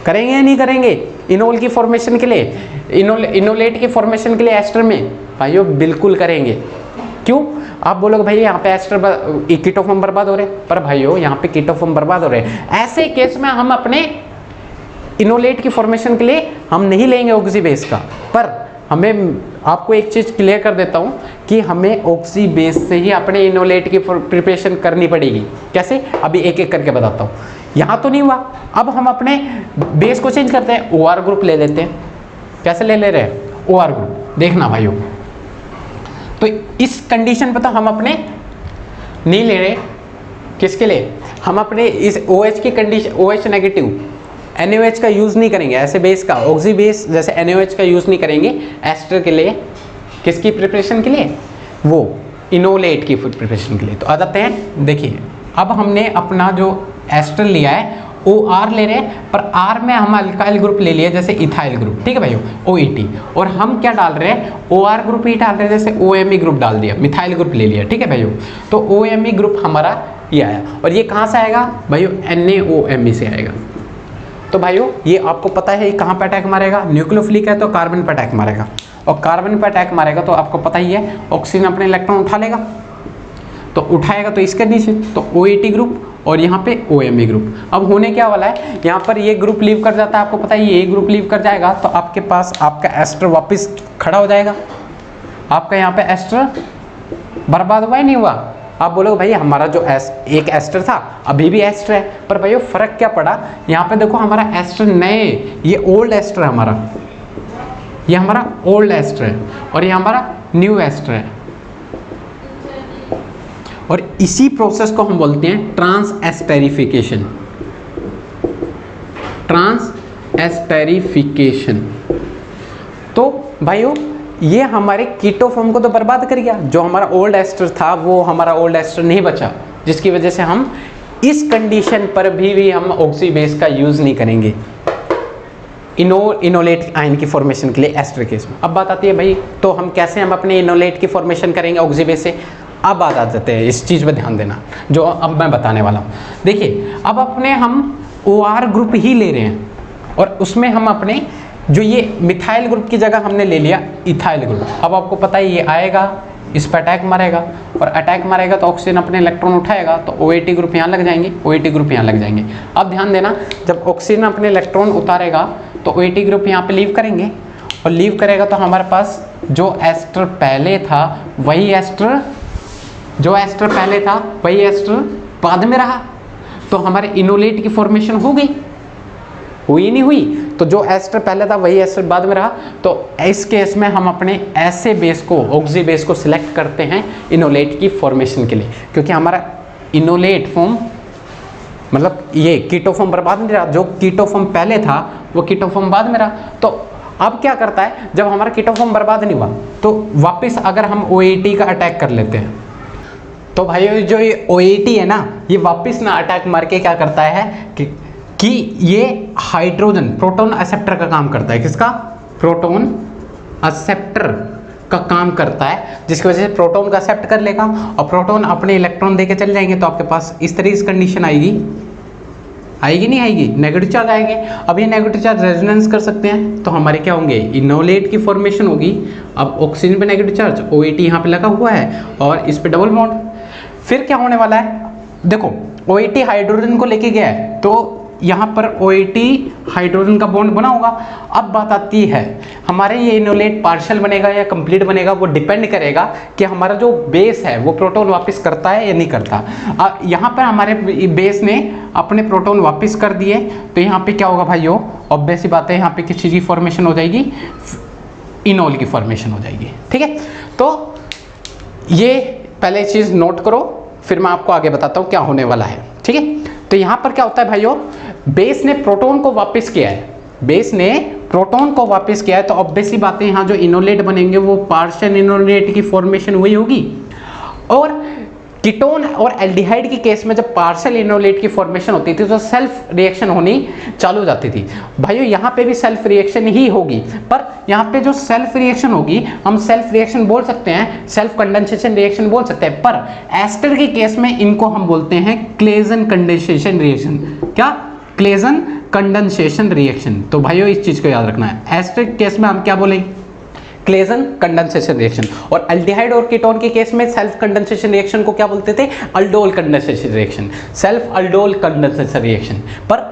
[SPEAKER 1] करेंगे या नहीं करेंगे इनोल की फॉर्मेशन के लिए, इनोलेट की फॉर्मेशन के लिए एस्टर में, भाइयों बिल्कुल करेंगे। क्यों, आप बोलोगे भाई यहाँ पे एस्टर कीटोफॉर्म बर्बाद हो रहे हैं, पर भाइयों यहाँ पे कीटोफॉर्म बर्बाद हो रहे हैं। ऐसे केस में हम अपने इनोलेट की फॉर्मेशन के लिए हम नहीं लेंगे ऑक्सी बेस का, पर हमें आपको एक चीज क्लियर कर देता हूँ कि हमें ऑक्सी बेस से ही अपने इनोलेट की प्रिपरेशन करनी पड़ेगी। कैसे, अभी एक एक करके बताता हूँ। यहाँ तो नहीं हुआ, अब हम अपने बेस को चेंज करते हैं, OR ग्रुप ले लेते हैं। कैसे ले ले रहे हैं, OR ग्रुप, देखना भाइयों। तो इस कंडीशन पे तो हम अपने नहीं ले रहे, किसके लिए, हम अपने इस OH की कंडीशन, OH नेगेटिव NaOH का यूज नहीं करेंगे, ऐसे बेस का ऑक्सी बेस जैसे NaOH का यूज नहीं करेंगे एस्टर के लिए। किसकी प्रिपरेशन के लिए, वो इनोलेट की प्रिपरेशन के लिए। तो आ जाते हैं, देखिए अब हमने अपना जो एस्टर लिया है OR ले रहे हैं, पर R में हम अल्काइल ग्रुप ले लिया जैसे इथाइल ग्रुप, ठीक है भाइयों OET, और हम क्या डाल रहे हैं OR ग्रुप ही डाल रहे हैं, जैसे OMe ग्रुप डाल दिया, मिथाइल ग्रुप ले लिया, ठीक है भाइयों। तो OMe ग्रुप हमारा ये आया, और ये कहाँ से आएगा भाइयों, NaOMe से आएगा। तो भाइयों ये आपको पता है कहाँ पे अटैक मारेगा, न्यूक्लियोफिलिक है तो कार्बन पे अटैक मारेगा, और कार्बन पे अटैक मारेगा तो आपको पता ही है ऑक्सीजन अपने इलेक्ट्रॉन उठा लेगा, तो उठाएगा तो इसके नीचे तो OET ग्रुप, और यहाँ पे OMe ग्रुप। अब होने क्या वाला है, यहाँ पर ये ग्रुप लीव कर जाता है, आपको पता है ये ग्रुप लीव कर जाएगा तो आपके पास आपका एस्टर वापस खड़ा हो जाएगा। आपका यहाँ पे एस्टर बर्बाद हुआ ही नहीं हुआ। आप बोलोगे भाई हमारा जो एक एस्टर था अभी भी एस्टर है, पर भाई फर्क क्या पड़ा, यहाँ पे देखो हमारा एस्टर नए, ये ओल्ड एस्टर है हमारा, ये हमारा ओल्ड एस्टर है और ये हमारा न्यू एस्टर है। और इसी प्रोसेस को हम बोलते हैं ट्रांसएस्पेरिफिकेशन। ट्रांसएस्पेरिफिकेशन। तो भाइयों ये हमारे कीटो फॉर्म को तो बर्बाद कर गया, जो हमारा ओल्ड एस्टर था वो हमारा ओल्ड एस्टर नहीं बचा, जिसकी वजह से हम इस कंडीशन पर भी हम ऑक्सी बेस का यूज नहीं करेंगे इनोलेट आयन की फॉर्मेशन के लिए एस्टर केस में। अब बात आती है भाई तो हम कैसे हम अपने इनोलेट की फॉर्मेशन करेंगे ऑक्सी बेस से। अब बात आ जाते हैं, इस चीज़ पर ध्यान देना जो अब मैं बताने वाला हूँ। देखिए अब अपने हम OR ग्रुप ही ले रहे हैं और उसमें हम अपने जो ये मिथाइल ग्रुप की जगह हमने ले लिया इथाइल ग्रुप। अब आपको पता है ये आएगा, इस पर अटैक मारेगा और अटैक मारेगा तो ऑक्सीजन अपने इलेक्ट्रॉन उठाएगा तो OAT ग्रुप यहाँ लग जाएंगे, OAT ग्रुप यहाँ लग जाएंगे। अब ध्यान देना, जब ऑक्सीजन अपने इलेक्ट्रॉन उतारेगा तो OAT ग्रुप यहाँ पे लीव करेंगे और लीव करेगा तो हमारे पास जो एस्टर पहले था वही एस्टर, जो एस्टर पहले था वही एस्टर बाद में रहा, तो हमारे इनोलेट की फॉर्मेशन हो गई, हुई नहीं हुई। तो जो एस्टर पहले था वही एस्टर बाद में रहा। तो इस केस में हम अपने ऐसे बेस को, ऑक्सी बेस को सिलेक्ट करते हैं इनोलेट की फॉर्मेशन के लिए, क्योंकि हमारा इनोलेट फॉर्म मतलब ये कीटो फॉर्म बर्बाद नहीं रहा, जो कीटो फॉर्म पहले था वो कीटो फॉर्म बाद में रहा। तो अब क्या करता है, जब हमारा कीटो फॉर्म बर्बाद नहीं हुआ तो वापस अगर हम OAT का अटैक कर लेते हैं तो भाई जो ये OAT है ना, ये वापस ना अटैक मार के क्या करता है कि ये हाइड्रोजन प्रोटॉन एक्सेप्टर का काम करता है। किसका? प्रोटॉन एक्सेप्टर का काम करता है, जिसकी वजह से प्रोटॉन का एक्सेप्ट कर लेगा और प्रोटॉन अपने इलेक्ट्रॉन देके चले जाएंगे। तो आपके पास इस तरह की कंडीशन आएगी, आएगी नहीं आएगी, नेगेटिव चार्ज आएंगे। अब ये नेगेटिव चार्ज रेजोनेंस कर सकते हैं तो हमारे क्या होंगे, इनोलेट की फॉर्मेशन होगी। अब ऑक्सीजन पे नेगेटिव चार्ज, OAT यहाँ पे लगा हुआ है और इस पे डबल बॉन्ड। फिर क्या होने वाला है, देखो OAT हाइड्रोजन को लेके गया है तो यहाँ पर OAT हाइड्रोजन का बॉन्ड बना होगा। अब बात आती है हमारे ये इनोलेट पार्शियल बनेगा या कंप्लीट बनेगा, वो डिपेंड करेगा कि हमारा जो बेस है वो प्रोटॉन वापस करता है या नहीं करता। यहाँ पर हमारे बेस ने अपने प्रोटॉन वापस कर दिए तो यहाँ पे क्या होगा भाइयों, ऑब्वियस सी बात है यहाँ पे किस चीज़ की फॉर्मेशन हो जाएगी, इनोल की फॉर्मेशन हो जाएगी। ठीक है, तो ये पहले चीज़ नोट करो, फिर मैं आपको आगे बताता हूँ क्या होने वाला है। ठीक है, तो यहाँ पर क्या होता है भाइयों, बेस ने प्रोटॉन को वापस किया है, बेस ने प्रोटॉन को वापस किया है तो ऑब्वियसली बात है यहाँ जो इनोलेट बनेंगे वो पार्शियल इनोलेट की फॉर्मेशन हुई होगी। और कीटोन और एल्डिहाइड के केस में जब पार्शियल इनोलेट की फॉर्मेशन होती थी तो सेल्फ रिएक्शन होनी चालू हो जाती थी। भाइयों यहाँ पे भी सेल्फ रिएक्शन ही होगी, पर यहाँ पे जो सेल्फ रिएक्शन होगी हम सेल्फ रिएक्शन बोल सकते हैं, सेल्फ कंडेंसेशन रिएक्शन बोल सकते हैं, पर एस्टर के केस में इनको हम बोलते हैं क्लेजन कंडेंसेशन रिएक्शन। क्या? Claisen condensation reaction. तो भाइयों इस चीज को याद रखना है, एस्टर के केस में हम क्या बोलेंगे, क्लेजन कंडेंसेशन रिएक्शन। और एल्डिहाइड और कीटोन के केस में सेल्फ कंडेंसेशन रिएक्शन को क्या बोलते थे, aldol condensation reaction, self aldol condensation reaction. पर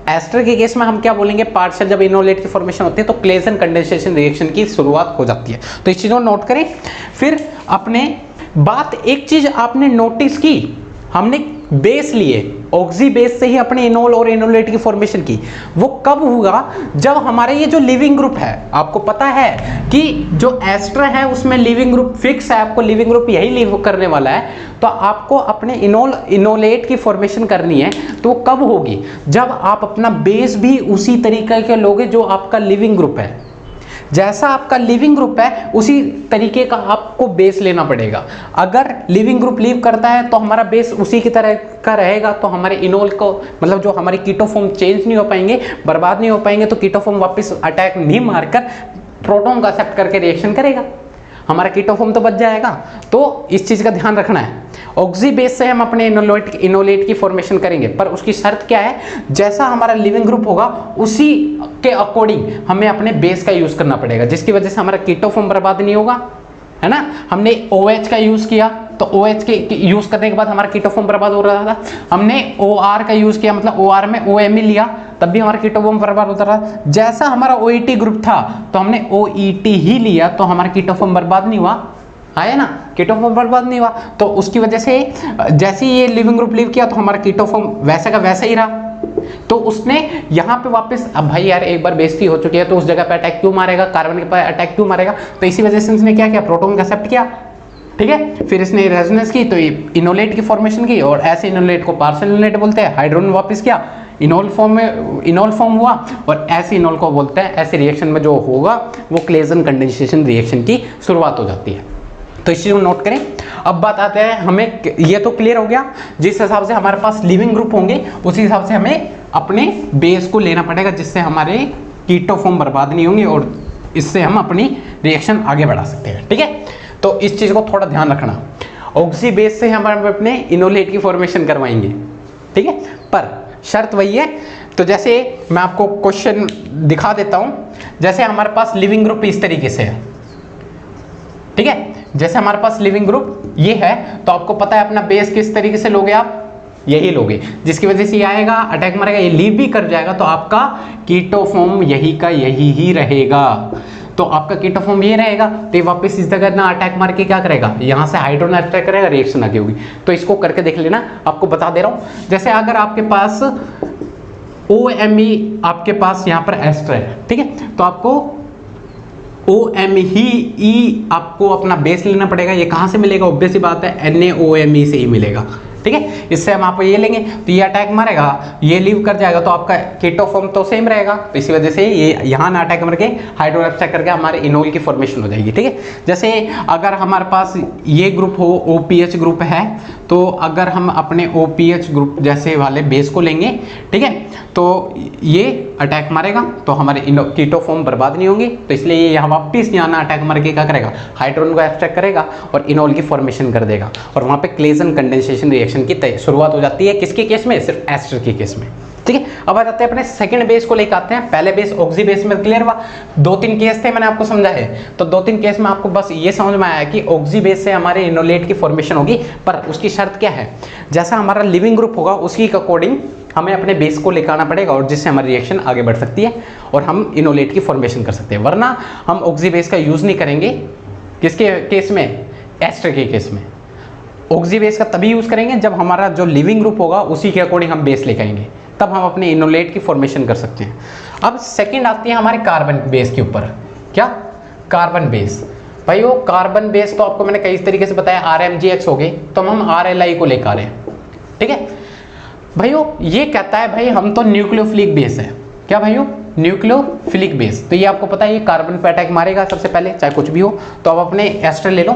[SPEAKER 1] एस्टर के केस में हम क्या बोलेंगे, पार्शियल जब इनोलेट की फॉर्मेशन होती है तो क्लेजन कंडेंसेशन रिएक्शन की शुरुआत हो जाती है। तो इस चीज को नोट करें। फिर अपने बात एक चीज आपने नोटिस की, हमने बेस लिए, ऑक्सी बेस से ही अपने इनोल और इनोलेट की फॉर्मेशन की। वो कब हुआ, जब हमारे ये जो लिविंग ग्रुप है, आपको पता है कि जो एस्टर है उसमें लिविंग ग्रुप फिक्स है, आपको लिविंग ग्रुप यही लीव करने वाला है। तो आपको अपने इनोलेट की फॉर्मेशन करनी है तो वो कब होगी, जब आप अपना बेस भी उसी तरीके के लोगे जो आपका लिविंग ग्रुप है। जैसा आपका लिविंग ग्रुप है उसी तरीके का आपको बेस लेना पड़ेगा। अगर लिविंग ग्रुप लीव करता है तो हमारा बेस उसी की तरह का रहेगा, तो हमारे इनोल को मतलब जो हमारी कीटोफॉर्म चेंज नहीं हो पाएंगे, बर्बाद नहीं हो पाएंगे, तो कीटोफॉर्म वापस अटैक नहीं मारकर प्रोटॉन का एक्सेप्ट करके रिएक्शन करेगा, हमारा कीटोफॉर्म तो बच जाएगा। तो इस चीज का ध्यान रखना है। ऑक्सी बेस से हम अपने इनोलेट की फॉर्मेशन करेंगे, पर उसकी शर्त क्या है, जैसा हमारा लिविंग ग्रुप होगा उसी के अकॉर्डिंग हमें अपने बेस का यूज करना पड़ेगा, जिसकी वजह से हमारा कीटोफॉर्म बर्बाद नहीं होगा, है ना। हमने OH का यूज किया तो OH के यूज करने के बाद हमारा कीटो फॉर्म बर्बाद हो रहा था। हमने OR का यूज किया, मतलब OR में OMe लिया, तब भी हमारा कीटो फॉर्म बर्बाद होता रहा। जैसा हमारा OET ग्रुप था तो हमने OET ही लिया, तो हमारा कीटो फॉर्म बर्बाद नहीं हुआ, आया ना, कीटो फॉर्म बर्बाद नहीं हुआ। तो उसकी वजह से जैसे ही ये लिविंग ग्रुप लीव किया तो हमारा कीटो फॉर्म वैसे का वैसा ही रहा। तो उसने यहाँ पे वापस, अब भाई यार एक बार बेइज्जती हो चुकी है तो उस जगह पे अटैक क्यों मारेगा, कार्बन के पर अटैक क्यों मारेगा, तो इसी वजह से इसने क्या किया, प्रोटॉन का एक्सेप्ट किया, ठीक है। फिर इसने रेजोनेंस की तो इनोलेट की फॉर्मेशन की, और ऐसे इनोलेट को पार्शियल इनोलेट बोलते हैं। हाइड्रोजन वापस किया, इनोल फॉर्म हुआ, और ऐसे इनोल को बोलते हैं, ऐसे रिएक्शन में जो होगा वो क्लेजन कंडेंसेशन रिएक्शन की शुरुआत हो जाती है। तो इस चीज को नोट करें। अब बात आते हैं, हमें ये तो क्लियर हो गया, जिस हिसाब से हमारे पास लिविंग ग्रुप होंगे उसी हिसाब से हमें अपने बेस को लेना पड़ेगा, जिससे हमारे कीटो फॉर्म बर्बाद नहीं होंगे और इससे हम अपनी रिएक्शन आगे बढ़ा सकते हैं, ठीक है। तो इस चीज को थोड़ा ध्यान रखना, ऑक्सी बेस से हम अपने इनोलेट की फॉर्मेशन करवाएंगे, ठीक है, पर शर्त वही है। तो जैसे मैं आपको क्वेश्चन दिखा देता हूं, जैसे हमारे पास लिविंग ग्रुप इस तरीके से है, ठीक है, जैसे हमारे पास लिविंग ग्रुप ये है, तो आपको पता है अपना बेस किस तरीके से लोगे, आप यही लोगे, जिसकी वजह से ये आएगा, अटैक मारेगा, ये लीव भी कर जाएगा, तो आपका कीटो फॉर्म यही का यही ही रहेगा। तो आपका कीटो फॉर्म ये रहेगा, तो ये वापस इस जगह ना अटैक मार के क्या करेगा, यहाँ से हाइड्रोजन अटैक करेगा, रिएक्शन आगे होगी। तो इसको करके देख लेना, आपको बता दे रहा हूँ। जैसे अगर आपके पास OMe आपके पास यहाँ पर एस्टर है, ठीक है, तो आपको OMe ही आपको अपना बेस लेना पड़ेगा। ये कहाँ से मिलेगा, ऑब्वियस सी बात है NaOMe से ही मिलेगा, ठीक है। इससे हम आपको ये लेंगे तो ये अटैक मारेगा, ये लीव कर जाएगा, तो आपका कीटो फॉर्म तो सेम रहेगा। तो इसी वजह से ये यहाँ ना अटैक मार के हाइड्रोजन अटैक करके हमारे इनोल की फॉर्मेशन हो जाएगी, ठीक है। जैसे अगर हमारे पास ये ग्रुप हो, OPH ग्रुप है, तो अगर हम अपने OPH ग्रुप जैसे वाले बेस को लेंगे, ठीक है, तो ये अटैक मारेगा तो हमारे कीटो फॉर्म बर्बाद नहीं होंगे। तो इसलिए ये यहाँ वापिस यहाँ ना अटैक मार के क्या करेगा, हाइड्रोजन को एक्सट्रैक्ट करेगा और इनोल की फॉर्मेशन कर देगा, और वहाँ पे क्लेजन कंडेंसेशन रिएक्शन की शुरुआत हो जाती है। किसके केस में, सिर्फ एस्टर के केस में, ठीक है। अब आ जाते हैं अपने सेकंड बेस को लेकर आते हैं। पहले बेस ऑक्सी बेस में क्लियर हुआ, 2-3 केस थे मैंने आपको समझाए, तो 2-3 केस में आपको बस ये समझ में आया कि ऑक्सी बेस से हमारे इनोलेट की फॉर्मेशन होगी, पर उसकी शर्त क्या है, जैसा हमारा लिविंग ग्रुप होगा उसी के अकॉर्डिंग हमें अपने बेस को लेकर आना पड़ेगा, और जिससे हमारी रिएक्शन आगे बढ़ सकती है और हम इनोलेट की फॉर्मेशन कर सकते हैं। वरना हम ऑक्सी बेस का यूज नहीं करेंगे, किसके केस में, एस्टर के केस में। ऑक्सी बेस का तभी यूज करेंगे जब हमारा जो लिविंग ग्रुप होगा उसी के अकॉर्डिंग हम बेस लेकर आएंगे, तब हम अपने इनोलेट की फॉर्मेशन कर सकते हैं। अब सेकंड आती है हमारे कार्बन बेस के ऊपर, क्या, कार्बन बेस। भाई वो कार्बन बेस तो आपको मैंने कई तरीके से बताया, RMGX हो गए, तो हम RLI को लेकर आ रहे हैं, ठीक है। भाइयों ये कहता है भाई हम तो न्यूक्लियोफिलिक बेस है, क्या भाइयों, न्यूक्लियोफिलिक बेस। तो ये आपको पता है ये कार्बन पे अटैक मारेगा सबसे पहले, चाहे कुछ भी हो। तो अब अपने एस्टर ले लो,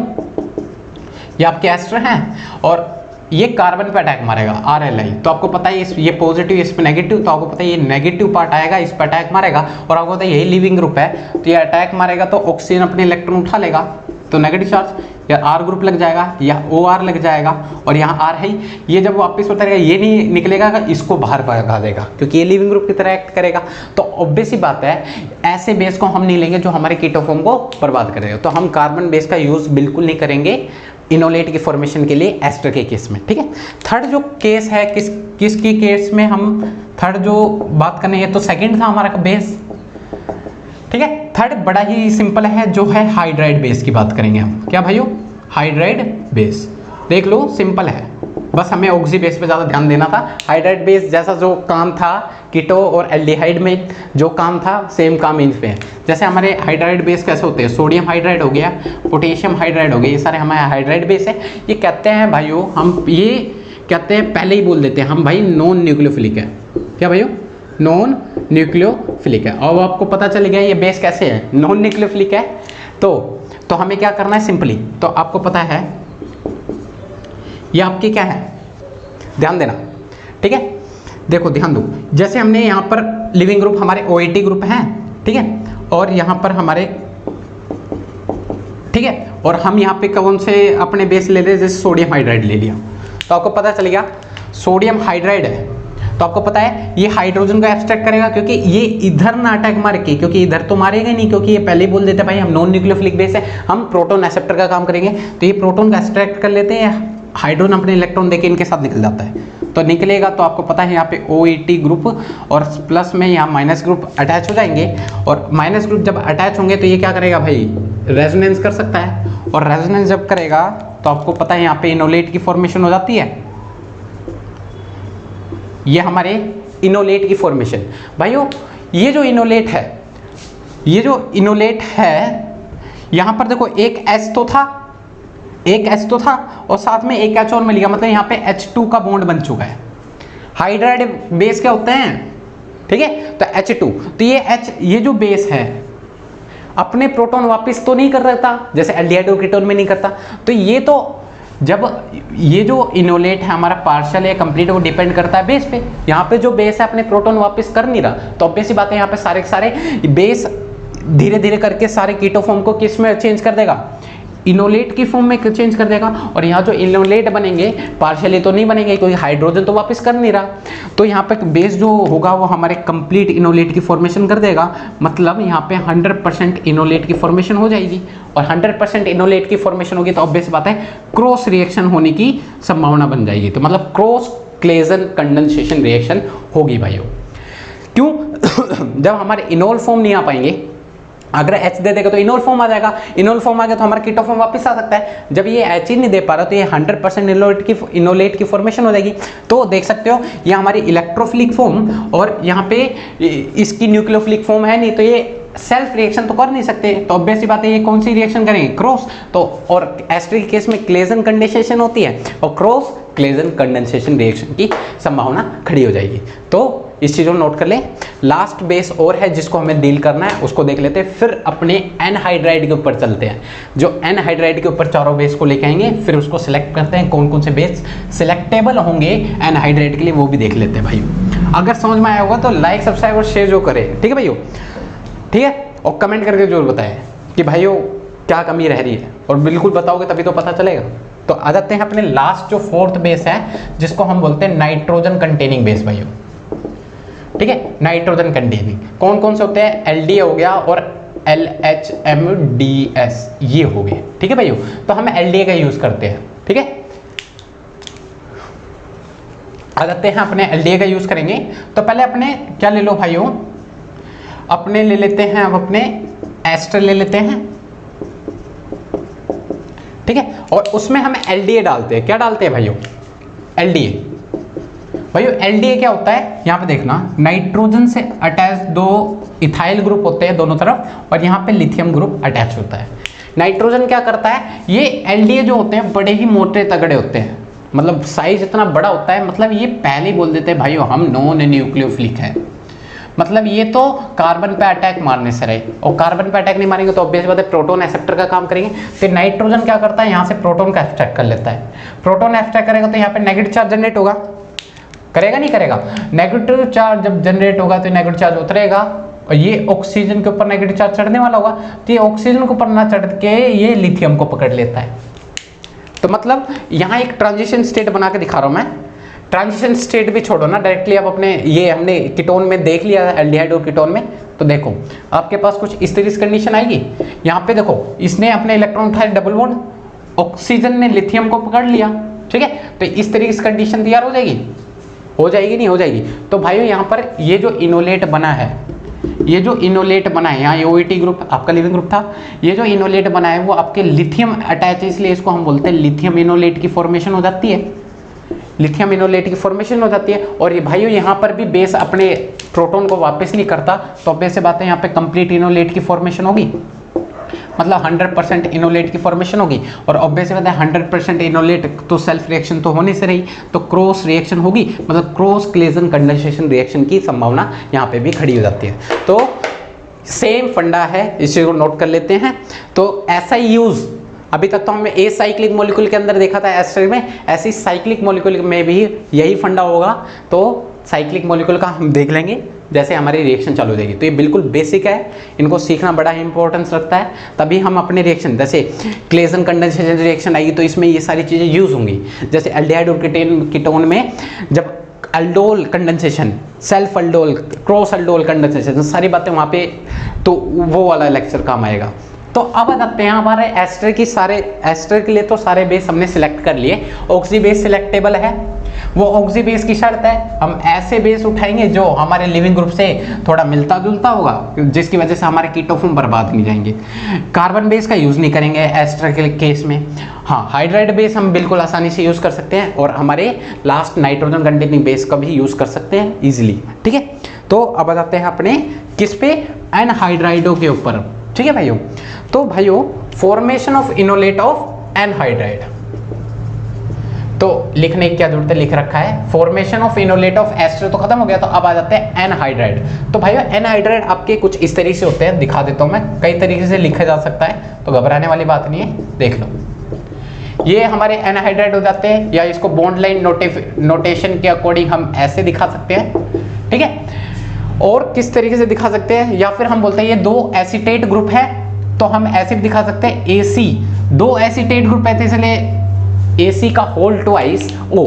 [SPEAKER 1] ये आपके एस्टर हैं और ये कार्बन पे अटैक मारेगा, RLI। तो आपको पता है ये पॉजिटिव, इस पे नेगेटिव, तो आपको पता है ये नेगेटिव पार्ट आएगा, इस पे अटैक मारेगा, और आपको पता है यही लिविंग ग्रुप है, तो ये अटैक मारेगा तो ऑक्सीजन अपने इलेक्ट्रॉन उठा लेगा, तो नेगेटिव चार्ज या R ग्रुप लग जाएगा या OR लग जाएगा, और यहाँ R है, ये जब वापस उतरेगा ये नहीं निकलेगा, इसको बाहर भगा देगा, क्योंकि ये लिविंग ग्रुप की तरह एक्ट करेगा। तो ऑब्वियस ही बात है ऐसे बेस को हम नहीं लेंगे जो हमारे कीटो फॉर्म को बर्बाद करेगा। तो हम कार्बन बेस का यूज बिल्कुल नहीं करेंगे इनोलेट की फॉर्मेशन के लिए एस्टर के केस में, ठीक है। थर्ड जो केस है, किसकी केस में हम थर्ड जो बात करने हैं, तो सेकंड था हमारा बेस, ठीक है। थर्ड बड़ा ही सिंपल है, जो है हाइड्राइड बेस की बात करेंगे हम, क्या भाइयों, हाइड्राइड बेस। देख लो सिंपल है, बस हमें ऑक्सी बेस पे ज़्यादा ध्यान देना था। हाइड्राइड बेस जैसा जो काम था कीटो और एल्डिहाइड में जो काम था, सेम काम इन पे है। जैसे हमारे हाइड्राइड बेस कैसे होते हैं, सोडियम हाइड्राइड हो गया, पोटेशियम हाइड्राइड हो गया, ये सारे हमारे हाइड्राइड बेस है। ये कहते हैं भाइयों, हम ये कहते हैं, पहले ही बोल देते हैं हम भाई नॉन न्यूक्लियोफिलिक है, क्या भाइयों, नॉन न्यूक्लियोफिलिक है। और आपको पता चल गया ये बेस कैसे है, नॉन न्यूक्लियोफिलिक है। तो हमें क्या करना है, सिंपली तो आपको पता है ये आपकी क्या है, ध्यान देना, ठीक है। देखो ध्यान दो, जैसे हमने यहाँ पर लिविंग ग्रुप हमारे OET ग्रुप हैं, ठीक है, और यहाँ पर हमारे, ठीक है, और हम यहाँ पे कौन से अपने बेस ले रहे हैं, जैसे सोडियम हाइड्राइड ले लिया, तो आपको पता चल गया सोडियम हाइड्राइड है, तो आपको पता है ये हाइड्रोजन को एब्स्ट्रैक्ट करेगा, क्योंकि ये इधर ना अटैक मार के, क्योंकि इधर तो मारेगा नहीं, क्योंकि ये पहले ही बोल देते हैं भाई हम नॉन न्यूक्लियोफिलिक बेस है, हम प्रोटॉन एक्सेप्टर का काम करेंगे। तो ये प्रोटॉन का एक्सट्रैक्ट कर लेते हैं, हाइड्रोजन अपने इलेक्ट्रॉन देके इनके साथ निकल जाता है। तो निकलेगा तो आपको पता है यहाँ पे OET ग्रुप और प्लस में यहाँ माइनस ग्रुप अटैच हो जाएंगे, और माइनस ग्रुप जब अटैच होंगे तो ये क्या करेगा भाई, रेजोनेंस कर सकता है, और रेजोनेंस जब करेगा तो आपको पता है यहाँ पे इनोलेट की फॉर्मेशन हो जाती है। ये हमारे इनोलेट की फॉर्मेशन। भाइयों ये जो इनोलेट है, ये जो इनोलेट है यहाँ पर देखो एक H तो था, एक H तो था और साथ में एक H और मिल गया, मतलब यहाँ पे H2 का बॉन्ड बन चुका है। हाइड्राइड बेस क्या होते हैं, ठीक है, तो H2। तो ये H, ये जो बेस है अपने प्रोटॉन वापस तो नहीं कर रहा था, जैसे एल्डिहाइड और कीटोन में नहीं करता। तो ये तो जब ये जो इनोलेट है हमारा पार्शियल है कंप्लीट, वो डिपेंड करता है बेस पे। यहाँ पे जो बेस है अपने प्रोटॉन वापस कर नहीं रहा, तो ऑब्वियस सी बात है यहाँ पे सारे के सारे बेस धीरे धीरे करके सारे कीटो फॉर्म को किस में चेंज कर देगा, इनोलेट की फॉर्म में चेंज कर देगा। और यहाँ जो इनोलेट बनेंगे पार्शियली तो नहीं बनेंगे, क्योंकि हाइड्रोजन तो वापस कर नहीं रहा। तो यहाँ पे बेस जो होगा वो हमारे कंप्लीट इनोलेट की फॉर्मेशन कर देगा, मतलब यहाँ पे 100% इनोलेट की फॉर्मेशन हो जाएगी। और 100% इनोलेट की फॉर्मेशन होगी तो ऑब्वियस बात है क्रॉस रिएक्शन होने की संभावना बन जाएगी, तो मतलब क्रॉस क्लेजन कंडेंसेशन रिएक्शन होगी भाइयों। क्यों? जब हमारे इनोल फॉर्म नहीं आ पाएंगे, अगर H दे देगा तो इनोल फॉर्म आ जाएगा, इनोल फॉर्म आ गया तो हमारा कीटो फॉर्म वापस आ सकता है। जब ये H ही नहीं दे पा रहा तो ये 100% इनोलेट की फॉर्मेशन हो जाएगी। तो देख सकते हो ये हमारी इलेक्ट्रोफिलिक फॉर्म, और यहाँ पे इसकी न्यूक्लियोफिलिक फॉर्म है नहीं, तो ये सेल्फ रिएक्शन तो कर नहीं सकते। तो ऑब्वियस सी बात है ये कौन सी रिएक्शन करेंगे, क्रॉस। तो और एस्टर के केस में क्लेजन कंडेंसेशन होती है, और क्रॉस क्लेजन कंडेंसेशन रिएक्शन की संभावना खड़ी हो जाएगी। तो इस चीज़ को नोट कर लें। लास्ट बेस और है जिसको हमें डील करना है, उसको देख लेते हैं, फिर अपने एनहाइड्राइड के ऊपर चलते हैं। जो एनहाइड्राइड के ऊपर चारों बेस को लेके आएंगे, फिर उसको सिलेक्ट करते हैं कौन कौन से बेस सिलेक्टेबल होंगे एनहाइड्राइड के लिए, वो भी देख लेते हैं भाइयों। अगर समझ में आया होगा तो लाइक सब्सक्राइब और शेयर जो करें, ठीक है भाइयों, ठीक है। और कमेंट करके जरूर बताएं कि भाइयों क्या कमी रह रही है, और बिल्कुल बताओगे तभी तो पता चलेगा। तो आ जाते हैं अपने लास्ट जो फोर्थ बेस है, जिसको हम बोलते हैं नाइट्रोजन कंटेनिंग बेस भाइयों, ठीक है। नाइट्रोजन कंटेनिंग कौन कौन से होते हैं, LDA हो गया और LHMDS ये हो गए, ठीक है भाइयों। तो हम LDA का यूज करते हैं, ठीक है। आ जाते हैं अपने LDA का यूज करेंगे। तो पहले अपने क्या ले लो भाइयों, अपने ले लेते हैं, अब अपने एस्टर ले लेते हैं, ठीक है। और उसमें हम LDA डालते हैं। क्या डालते हैं भाइयों, LDA। भाइयों LDA क्या होता है, यहाँ पे देखना, नाइट्रोजन से अटैच दो इथाइल ग्रुप होते हैं दोनों तरफ, और यहाँ पे लिथियम ग्रुप अटैच होता है। नाइट्रोजन क्या करता है, ये LDA जो होते हैं बड़े ही मोटे तगड़े होते हैं, मतलब साइज इतना बड़ा होता है, मतलब ये पहले ही बोल देते हैं भाइयों हम नॉन न्यूक्लियोफिलिक है, मतलब ये तो कार्बन पे अटैक मारने से रहे, और कार्बन पे अटैक नहीं मारेंगे तो ऑब्वियस बात है प्रोटॉन एक्सेप्टर का काम करेंगे। तो नाइट्रोजन क्या करता है, यहाँ से प्रोटॉन का एक्सट्रैक्ट कर लेता है। प्रोटॉन एक्सट्रैक्ट करेगा तो यहाँ पे नेगेटिव चार्ज जनरेट होगा, करेगा नहीं करेगा, नेगेटिव चार्ज जब जनरेट होगा तो नेगेटिव चार्ज उतरेगा, और ये ऑक्सीजन के ऊपर नेगेटिव चार्ज चढ़ने वाला होगा, तो ये ऑक्सीजन के ऊपर ना चढ़ के ये लिथियम को पकड़ लेता है। तो मतलब यहाँ एक ट्रांजिशन स्टेट बना के दिखा रहा हूँ मैं। ट्रांजिशन स्टेट भी छोड़ो ना, डायरेक्टली आप अपने ये हमने कीटोन में देख लिया एल्डिहाइड और कीटोन में, तो देखो आपके पास कुछ इस तरह की कंडीशन आएगी। यहाँ पे देखो इसने अपने इलेक्ट्रॉन उठाए डबल बॉन्ड, ऑक्सीजन ने लिथियम को पकड़ लिया, ठीक है। तो इस तरीके की कंडीशन तैयार हो जाएगी, हो जाएगी नहीं हो जाएगी। तो भाइयों यहाँ पर ये जो इनोलेट बना है, ये जो इनोलेट बना है, यहाँ OET ग्रुप आपका लिविंग ग्रुप था, ये जो इनोलेट बना है वो आपके लिथियम अटैच है, इसलिए इसको हम बोलते हैं लिथियम इनोलेट की फॉर्मेशन हो जाती है, लिथियम इनोलेट की फॉर्मेशन हो जाती है। और ये भाइयों यहाँ पर भी बेस अपने प्रोटॉन को वापस नहीं करता, तो ऑब्वियस सी बात है यहाँ पे कंप्लीट इनोलेट की फॉर्मेशन होगी, मतलब 100% इनोलेट की फॉर्मेशन होगी। और ऑब्वियस बात है 100% इनोलेट तो सेल्फ रिएक्शन तो होने से रही, तो क्रॉस रिएक्शन होगी, मतलब क्रॉस क्लेजन कंडेंसेशन रिएक्शन की संभावना यहाँ पे भी खड़ी हो जाती है। तो सेम फंडा है, इस चीज को नोट कर लेते हैं। तो ऐसा ही यूज अभी तक तो हमने ए साइक्लिक मॉलिक्यूल के अंदर देखा था एस्टर में, ऐसी साइक्लिक मॉलिक्यूल में भी यही फंडा होगा। तो साइक्लिक मॉलिक्यूल का हम देख लेंगे जैसे हमारी रिएक्शन चालू हो जाएगी। तो ये बिल्कुल बेसिक है, इनको सीखना बड़ा ही इंपॉर्टेंस रखता है, तभी हम अपने रिएक्शन जैसे क्लेजन कंडेंसेशन रिएक्शन आएगी तो इसमें ये सारी चीज़ें यूज होंगी। जैसे एल्डिहाइड और कीटोन में जब aldol condensation, self aldol, cross aldol condensation, सारी बातें वहाँ पे, तो वो वाला लेक्चर काम आएगा। तो अब आ जाते हैं हमारे एस्टर की, सारे एस्टर के लिए तो सारे बेस हमने सिलेक्ट कर लिए। ऑक्सी बेस सिलेक्टेबल है, वो ऑक्सी बेस की शर्त है हम ऐसे बेस उठाएंगे जो हमारे लिविंग ग्रुप से थोड़ा मिलता जुलता होगा, जिसकी वजह से हमारे कीटो फॉर्म बर्बाद नहीं जाएंगे। कार्बन बेस का यूज़ नहीं करेंगे एस्टर के केस में। हाँ, हाइड्राइड बेस हम बिल्कुल आसानी से यूज़ कर सकते हैं, और हमारे लास्ट नाइट्रोजन कंटेनिंग बेस का भी यूज़ कर सकते हैं ईजिली। ठीक है, तो अब आ जाते हैं अपने किस पे, एनहाइड्राइडो के ऊपर। ठीक है भाइयों, तो भाइयों formation of enolate of anhydride, तो लिखने की क्या जरूरत है, लिख रखा है formation of enolate of ester तो खत्म हो गया। तो अब आ जाते हैं एनहाइड्राइड। तो भाइयों एनहाइड्राइड आपके कुछ इस तरीके से होते हैं, दिखा देता हूं मैं, कई तरीके से लिखा जा सकता है, तो घबराने वाली बात नहीं है, देख लो। ये हमारे एनहाइड्राइड हो जाते हैं, या इसको बॉन्ड लाइन नोटेशन के अकॉर्डिंग हम ऐसे दिखा सकते हैं। ठीक है, और किस तरीके से दिखा सकते हैं, या फिर हम बोलते हैं ये दो एसीटेट ग्रुप है, तो हम ऐसे भी दिखा सकते हैं एसी, दो एसीटेट ग्रुप है, इसलिए AC का होल ट्वाइस O,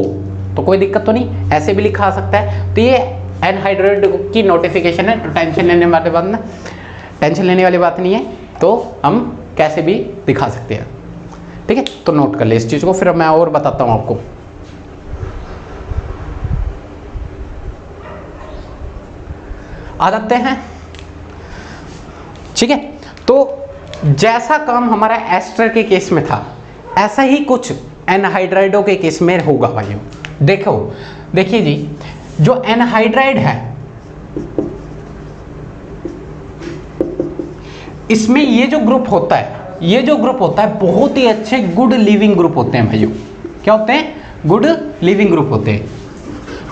[SPEAKER 1] तो कोई दिक्कत तो नहीं, ऐसे भी लिखा सकता है। तो ये एनहाइड्राइड की नोटिफिकेशन है, तो टेंशन लेने वाली बात नहीं है, तो हम कैसे भी दिखा सकते हैं। ठीक है, तो नोट कर ले इस चीज को, फिर मैं और बताता हूं आपको। आ जाते हैं, ठीक है, तो जैसा काम हमारा एस्टर के केस में था, ऐसा ही कुछ एनहाइड्राइडो के केस में होगा भाइयों। देखिए जी, जो एनहाइड्राइड है इसमें ये जो ग्रुप होता है, बहुत ही अच्छे गुड लिविंग ग्रुप होते हैं भाइयों। क्या होते हैं? गुड लिविंग ग्रुप होते हैं।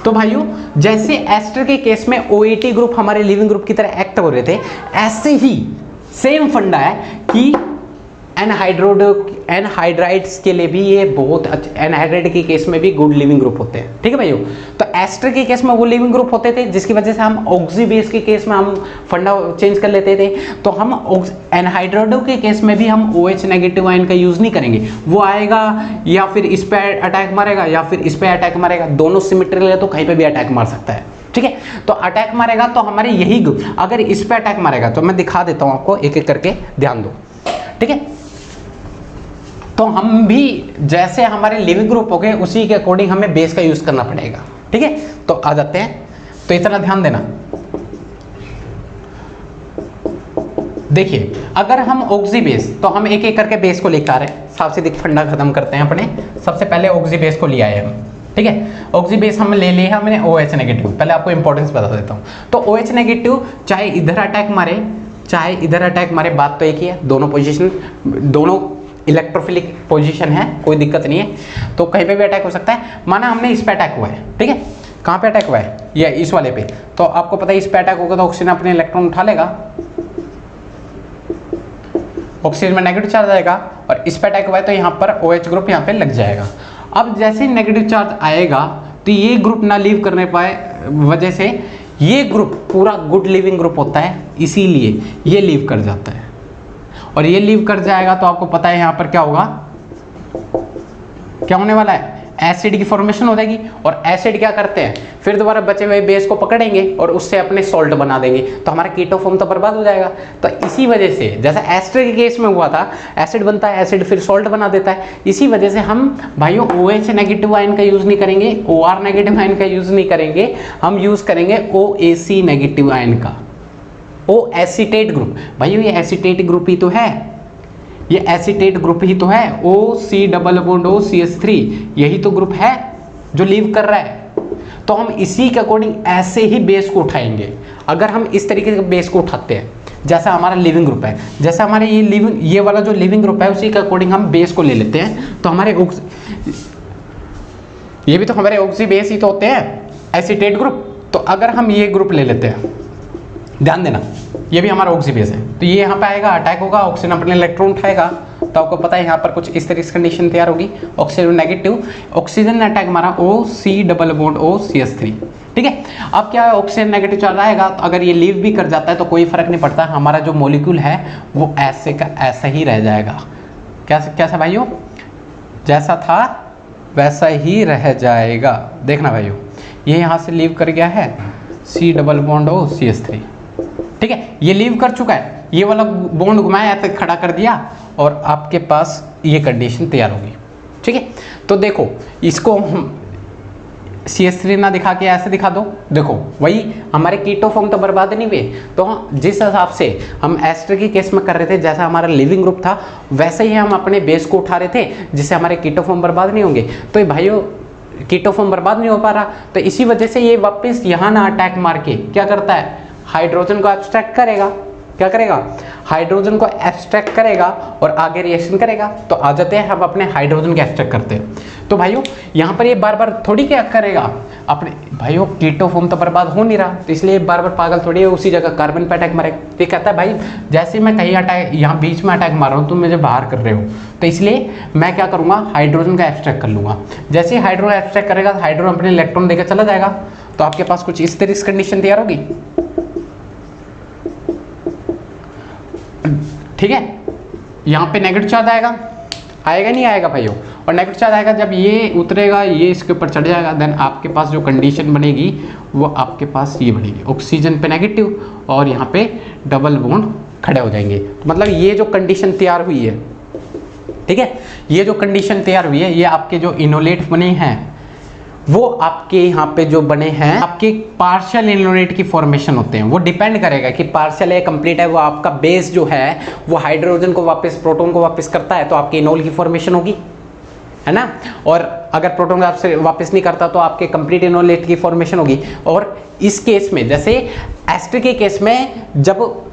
[SPEAKER 1] तो भाइयों जैसे एस्टर के केस में OAT ग्रुप हमारे लिविंग ग्रुप की तरह एक्ट हो रहे थे, ऐसे ही सेम फंडा है कि एनहाइड्राइड्स के लिए भी ये बहुत अच्छे, एनहाइड्राइड के केस में भी गुड लिविंग ग्रुप होते हैं। ठीक है भाइयों, तो एस्टर के केस में वो लिविंग ग्रुप होते थे, जिसकी वजह से हम ऑक्सी बेस के केस में हम फंडा चेंज कर लेते थे। तो हम एनहाइड्राइडो के केस में भी हम OH नेगेटिव आयन का यूज नहीं करेंगे, वो आएगा या फिर इस पे अटैक मारेगा या फिर इस पे अटैक मारेगा, दोनों सिमेट्रिकल है तो कहीं पे भी अटैक मार सकता है। ठीक है, तो अटैक मारेगा तो हमारे यही ग्रुप, अगर इस पे अटैक मारेगा तो मैं दिखा देता हूं आपको एक एक करके, ध्यान दो। ठीक है, तो हम भी जैसे हमारे लिविंग ग्रुप हो गए उसी के अकॉर्डिंग हमें बेस का यूज करना पड़ेगा। ठीक है, तो आ जाते हैं, तो इतना ध्यान देना। देखिए अगर हम ऑक्सी बेस, तो हम एक एक करके बेस को लेकर आ रहे हैं, साफ सीधी फंडा खत्म करते हैं अपने। सबसे पहले ऑक्सी बेस को ले आए हम। ठीक है, ऑक्सी बेस हम ले लिया हमने OH नेगेटिव। पहले आपको इंपॉर्टेंस बता देता हूं, तो OH नेगेटिव चाहे इधर अटैक मारे चाहे इधर अटैक मारे, बात तो एक ही है, दोनों पोजीशन, दोनों इलेक्ट्रोफिलिक पोजीशन है, कोई दिक्कत नहीं है, तो कहीं पे भी अटैक हो सकता है। माना हमने इस पे अटैक हुआ है, ठीक है, कहाँ पे अटैक हुआ है, ये इस वाले पे, तो आपको पता है इस पे अटैक होगा तो ऑक्सीजन अपने इलेक्ट्रॉन उठा लेगा, ऑक्सीजन में नेगेटिव चार्ज आएगा, और इस पे अटैक हुआ है तो यहाँ पर OH ग्रुप यहाँ पे लग जाएगा। अब जैसे ही नेगेटिव चार्ज आएगा तो ये ग्रुप ना लीव करने पाए वजह से ये ग्रुप पूरा गुड लिविंग ग्रुप होता है, इसीलिए ये लीव कर जाता है, और ये लीव कर जाएगा तो आपको पता है यहाँ पर क्या होगा, क्या होने वाला है, एसिड की फॉर्मेशन हो जाएगी। और एसिड क्या करते हैं, फिर दोबारा बचे हुए बेस को पकड़ेंगे और उससे अपने सॉल्ट बना देंगे, तो हमारा कीटो फॉर्म तो बर्बाद हो जाएगा। तो इसी वजह से जैसा एस्टर के केस में हुआ था, एसिड बनता है, एसिड फिर सॉल्ट बना देता है, इसी वजह से हम भाइयों OH नेगेटिव आयन का यूज नहीं करेंगे, OR नेगेटिव आयन का यूज नहीं करेंगे, हम यूज करेंगे OAC नेगेटिव आयन का, O एसीटेट ग्रुप। भाइयों ये एसीटेट ग्रुप ही तो है, ये एसीटेट ग्रुप ही तो है, OC++OCH3, यही तो ग्रुप है जो लीव कर रहा है। तो हम इसी के अकॉर्डिंग ऐसे ही बेस को उठाएंगे। अगर हम इस तरीके से बेस को उठाते हैं जैसा हमारा लिविंग ग्रुप है, जैसा हमारे ये वाला जो लिविंग ग्रुप है उसी के अकॉर्डिंग हम बेस को ले लेते हैं, तो हमारे ये भी तो हमारे ऑक्सी बेस ही तो होते हैं, एसीटेट ग्रुप। तो अगर हम ये ग्रुप ले लेते हैं, ध्यान देना, ये भी हमारा ऑक्सी बेस है, तो ये यहाँ पे आएगा, अटैक होगा, ऑक्सीजन अपने इलेक्ट्रॉन उठाएगा, तो आपको पता है यहाँ पर कुछ इस तरीके से कंडीशन तैयार होगी, ऑक्सीजन नेगेटिव, ऑक्सीजन ने अटैक मारा OC++OCH3। ठीक है, अब क्या है, ऑक्सीजन नेगेटिव चार्ज आएगा, तो अगर ये लीव भी कर जाता है तो कोई फर्क नहीं पड़ता, हमारा जो मॉलिक्यूल है वो ऐसे का ऐसा ही रह जाएगा। कैसा भाइयों, जैसा था वैसा ही रह जाएगा। देखना भाइयों, ये यहाँ से लीव कर गया है C double bond O CH3, ठीक है, ये लीव कर चुका है, ये वाला बॉन्ड घुमाया ऐसे खड़ा कर दिया और आपके पास ये कंडीशन तैयार होगी, ठीक है। तो देखो इसको हम CH3 ना दिखा के ऐसे दिखा दो, देखो वही हमारे कीटो फॉर्म तो बर्बाद नहीं हुए। तो जिस हिसाब से हम एस्टर के केस में कर रहे थे, जैसा हमारा लिविंग ग्रुप था वैसे ही हम अपने बेस को उठा रहे थे जिससे हमारे कीटो फॉर्म बर्बाद नहीं होंगे। तो भाइयों कीटो फॉर्म बर्बाद नहीं हो पा रहा, तो इसी वजह से ये वापस यहाँ ना अटैक मार के क्या करता है, हाइड्रोजन को एब्स्ट्रैक्ट करेगा। क्या करेगा, हाइड्रोजन को एब्स्ट्रैक्ट करेगा और आगे रिएक्शन करेगा। तो आ जाते हैं हम अपने हाइड्रोजन के एब्स्ट्रैक्ट करते हैं। तो भाइयों यहाँ पर ये बार बार थोड़ी क्या करेगा अपने, भाइयों कीटो फॉर्म तो बर्बाद हो नहीं रहा, तो इसलिए बार बार पागल थोड़ी है उसी जगह कार्बन पे अटैक मारेगा। तो कहता है भाई जैसे मैं कहीं अटैक यहाँ बीच में अटैक मार रहा हूँ तुम मुझे बाहर कर रहे हो, तो इसलिए मैं क्या करूँगा, हाइड्रोजन का एब्स्ट्रैक्ट कर लूँगा। जैसे ही हाइड्रोजन एब्स्ट्रैक्ट करेगा तो हाइड्रोजन अपने इलेक्ट्रॉन देकर चला जाएगा, तो आपके पास कुछ इस तरह की कंडीशन तैयार होगी, ठीक है। यहाँ पे नेगेटिव चार्ज आएगा, आएगा नहीं आएगा भाइयों, और नेगेटिव चार्ज आएगा जब ये उतरेगा ये इसके ऊपर चढ़ जाएगा, देन आपके पास जो कंडीशन बनेगी वो आपके पास ये बनेगी, ऑक्सीजन पे नेगेटिव और यहाँ पे डबल बॉन्ड खड़े हो जाएंगे। तो मतलब ये जो कंडीशन तैयार हुई है, ठीक है, ये जो कंडीशन तैयार हुई है, ये आपके जो इनोलेट बने हैं वो आपके यहाँ पे जो बने हैं आपके पार्शियल इनोलेट की फॉर्मेशन होते हैं। वो डिपेंड करेगा कि पार्शियल है कंप्लीट है, वो आपका बेस जो है वो हाइड्रोजन को वापस प्रोटॉन को वापस करता है तो आपके इनोल की फॉर्मेशन होगी, है ना। और अगर प्रोटॉन आपसे वापस नहीं करता तो आपके कंप्लीट इनोलेट की फॉर्मेशन होगी। और इस केस में जैसे एस्टर के केस में जब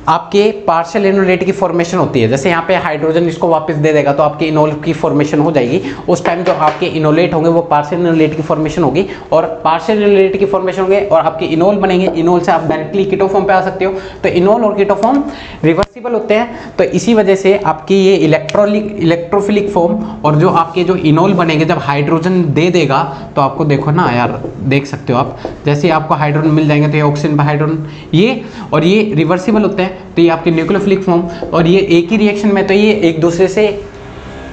[SPEAKER 1] आपके पार्शियल इनोलेट की फॉर्मेशन होती है, जैसे यहाँ पे हाइड्रोजन इसको वापस दे देगा तो आपके इनोल की फॉर्मेशन हो जाएगी। उस टाइम जो आपके इनोलेट होंगे वो पार्शियल इनोलेट की फॉर्मेशन होगी और पार्शियल इनोलेट की फॉर्मेशन होंगे और आपके इनोल बनेंगे। इनोल से आप डायरेक्टली कीटो फॉर्म पे आ सकते हो। तो इनोल और कीटो फॉर्म रिवर्सिबल होते हैं, तो इसी वजह से आपकी ये इलेक्ट्रोफिलिक फॉर्म और जो आपके जो इनोल बनेंगे जब हाइड्रोजन दे देगा तो आपको देखो ना यार, देख सकते हो आप, जैसे आपको हाइड्रोजन मिल जाएंगे तो ये ऑक्सीजन पर हाइड्रोजन ये और ये रिवर्सिबल होते हैं। तो ये आपके न्यूक्लियोफिलिक फॉर्म और ये एक ही रिएक्शन में, तो ये एक दूसरे से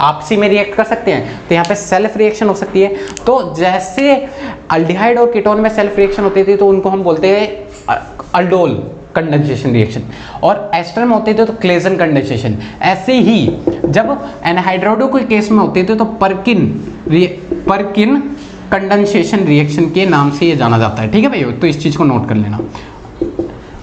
[SPEAKER 1] आपसी में रिएक्ट कर सकते हैं। तो यहाँ पे सेल्फ रिएक्शन हो सकती है। तो जैसे अल्डिहाइड और कीटोन में सेल्फ रिएक्शन होती थी तो उनको हम बोलते हैं अल्डोल कंडेंसेशन रिएक्शन, और एस्टर में होते थे तो क्लेजन कंडेंसेशन। ऐसे ही जब एनहाइड्राइडो के केस में होते थे तो परकिन कंडेंसेशन रिएक्शन के नाम से ये जाना जाता है, ठीक है भाई। तो इस चीज को नोट कर लेना,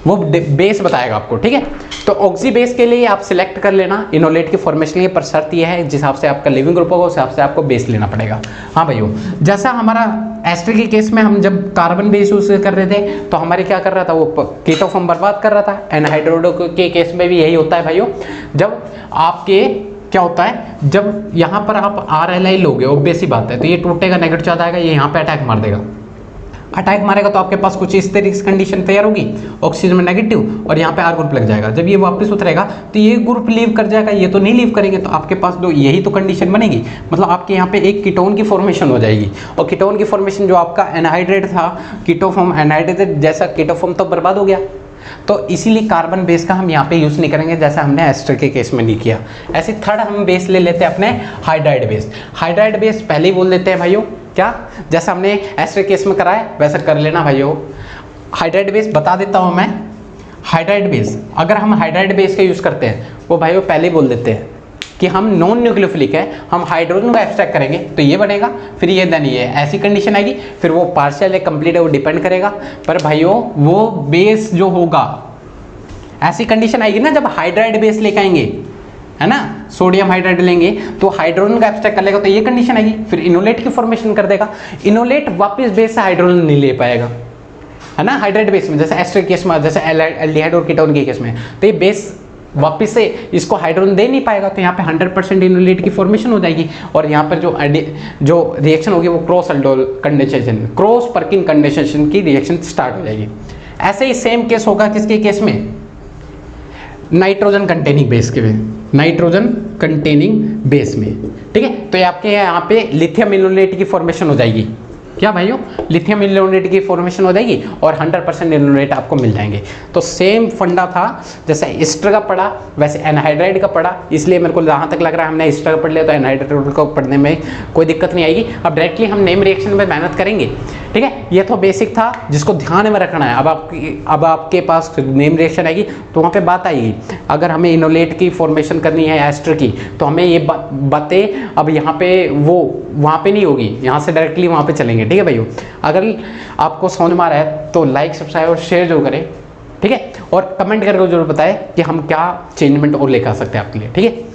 [SPEAKER 1] वो बेस बताएगा आपको, ठीक है। तो ऑक्सी बेस के लिए आप सिलेक्ट कर लेना इनोलेट की फॉर्मेशन के लिए, पर शर्त ये है जिस हिसाब से आपका लिविंग ग्रुप होगा उस हिसाब से आपको बेस लेना पड़ेगा। हाँ भाइयों, जैसा हमारा एस्टर के केस में हम जब कार्बन बेस यूज कर रहे थे तो हमारे क्या कर रहा था, वो कीटो फॉर्म बर्बाद कर रहा था। एनहाइड्राइडो के केस में भी यही होता है भाइयों। जब आपके क्या होता है, जब यहाँ पर आप RLI लोगे, ऑब्वियस ही बात है, तो ये टूटेगा, नेगेटिव चार्ज आएगा, ये यहाँ पे अटैक मार देगा। अटैक मारेगा तो आपके पास कुछ इस तरीके की कंडीशन तैयार होगी, ऑक्सीजन में नेगेटिव और यहाँ पे R ग्रुप लग जाएगा। जब ये वापस उतरेगा तो ये ग्रुप लीव कर जाएगा, ये तो नहीं लीव करेंगे, तो आपके पास दो यही तो कंडीशन बनेगी। मतलब आपके यहाँ पे एक कीटोन की फॉर्मेशन हो जाएगी, और कीटोन की फॉर्मेशन जो आपका एनहाइड्रेट था, कीटो फॉर्म एनहाइड्रेट जैसा कीटो फॉर्म तो बर्बाद हो गया। तो इसीलिए कार्बन बेस का हम यहाँ पे यूज नहीं करेंगे जैसा हमने एस्टर के केस में नहीं किया। ऐसे थर्ड हम बेस ले लेते हैं अपने हाइड्राइड बेस। हाइड्राइड बेस पहले ही बोल देते हैं भाइयों, क्या जैसा हमने एस्टर केस में करा है वैसा कर लेना भाइयों। हाइड्राइड बेस बता देता हूँ मैं। हाइड्राइड बेस अगर हम हाइड्राइड बेस का यूज करते हैं वो भाइयों पहले ही बोल देते हैं कि हम नॉन न्यूक्लियोफिलिक है, हम हाइड्रोजन का एक्सट्रैक्ट करेंगे तो ये बनेगा, फिर ये देन ये, ऐसी कंडीशन आएगी। फिर वो पार्शियल है कंप्लीट है वो डिपेंड करेगा, पर भाइयों वो बेस जो होगा ऐसी कंडीशन आएगी ना जब हाइड्राइड बेस लेके आएंगे, है ना, सोडियम हाइड्राइड लेंगे तो हाइड्रोजन का एक्सट्रैक्ट कर लेगा तो ये कंडीशन आएगी, फिर इनोलेट की फॉर्मेशन कर देगा। इनोलेट वापस बेस से हाइड्रोजन नहीं ले पाएगा, है ना, हाइड्राइड बेस में, जैसे एस्टर केस में, जैसे एल्डिहाइड और कीटोन के केस में, तो ये बेस वापस से इसको हाइड्रोजन दे नहीं पाएगा, तो यहाँ पे 100% इनोलेट की फॉर्मेशन हो जाएगी। और यहाँ पर जो रिएक्शन होगी वो cross aldol condensation, cross परकिन condensation की रिएक्शन स्टार्ट हो जाएगी। ऐसे ही सेम केस होगा किसके केस में, नाइट्रोजन कंटेनिंग बेस के में, नाइट्रोजन कंटेनिंग बेस में, ठीक है। तो ये आपके यहाँ पे लिथियम इनोलेट की फॉर्मेशन हो जाएगी, क्या भाइयों, लिथियम इनोलेट की फॉर्मेशन हो जाएगी और 100% इनोलेट आपको मिल जाएंगे। तो सेम फंडा था, जैसे एस्टर का पढ़ा वैसे एनहाइड्राइड का पढ़ा, इसलिए मेरे को जहाँ तक लग रहा है हमने एस्टर का पढ़ लिया तो एनहाइड्राइड को पढ़ने में कोई दिक्कत नहीं आएगी। अब डायरेक्टली हम नेम रिएक्शन में मेहनत करेंगे। ठीक है, ये तो बेसिक था जिसको ध्यान में रखना है। अब आपके पास नेम रिएक्शन आएगी तो वहाँ पे बात आएगी, अगर हमें इनोलेट की फॉर्मेशन करनी है एस्टर की, तो हमें ये बातें अब यहाँ पे वहाँ पे नहीं होगी, यहाँ से डायरेक्टली वहाँ पे चलेंगे। ठीक है भाइयों, अगर आपको समझ में आ रहा है तो लाइक, सब्सक्राइब और शेयर जरूर करें। ठीक है, और कमेंट करके जरूर बताएं कि हम क्या चेंजमेंट और लेकर आ सकते हैं आपके लिए। ठीक है।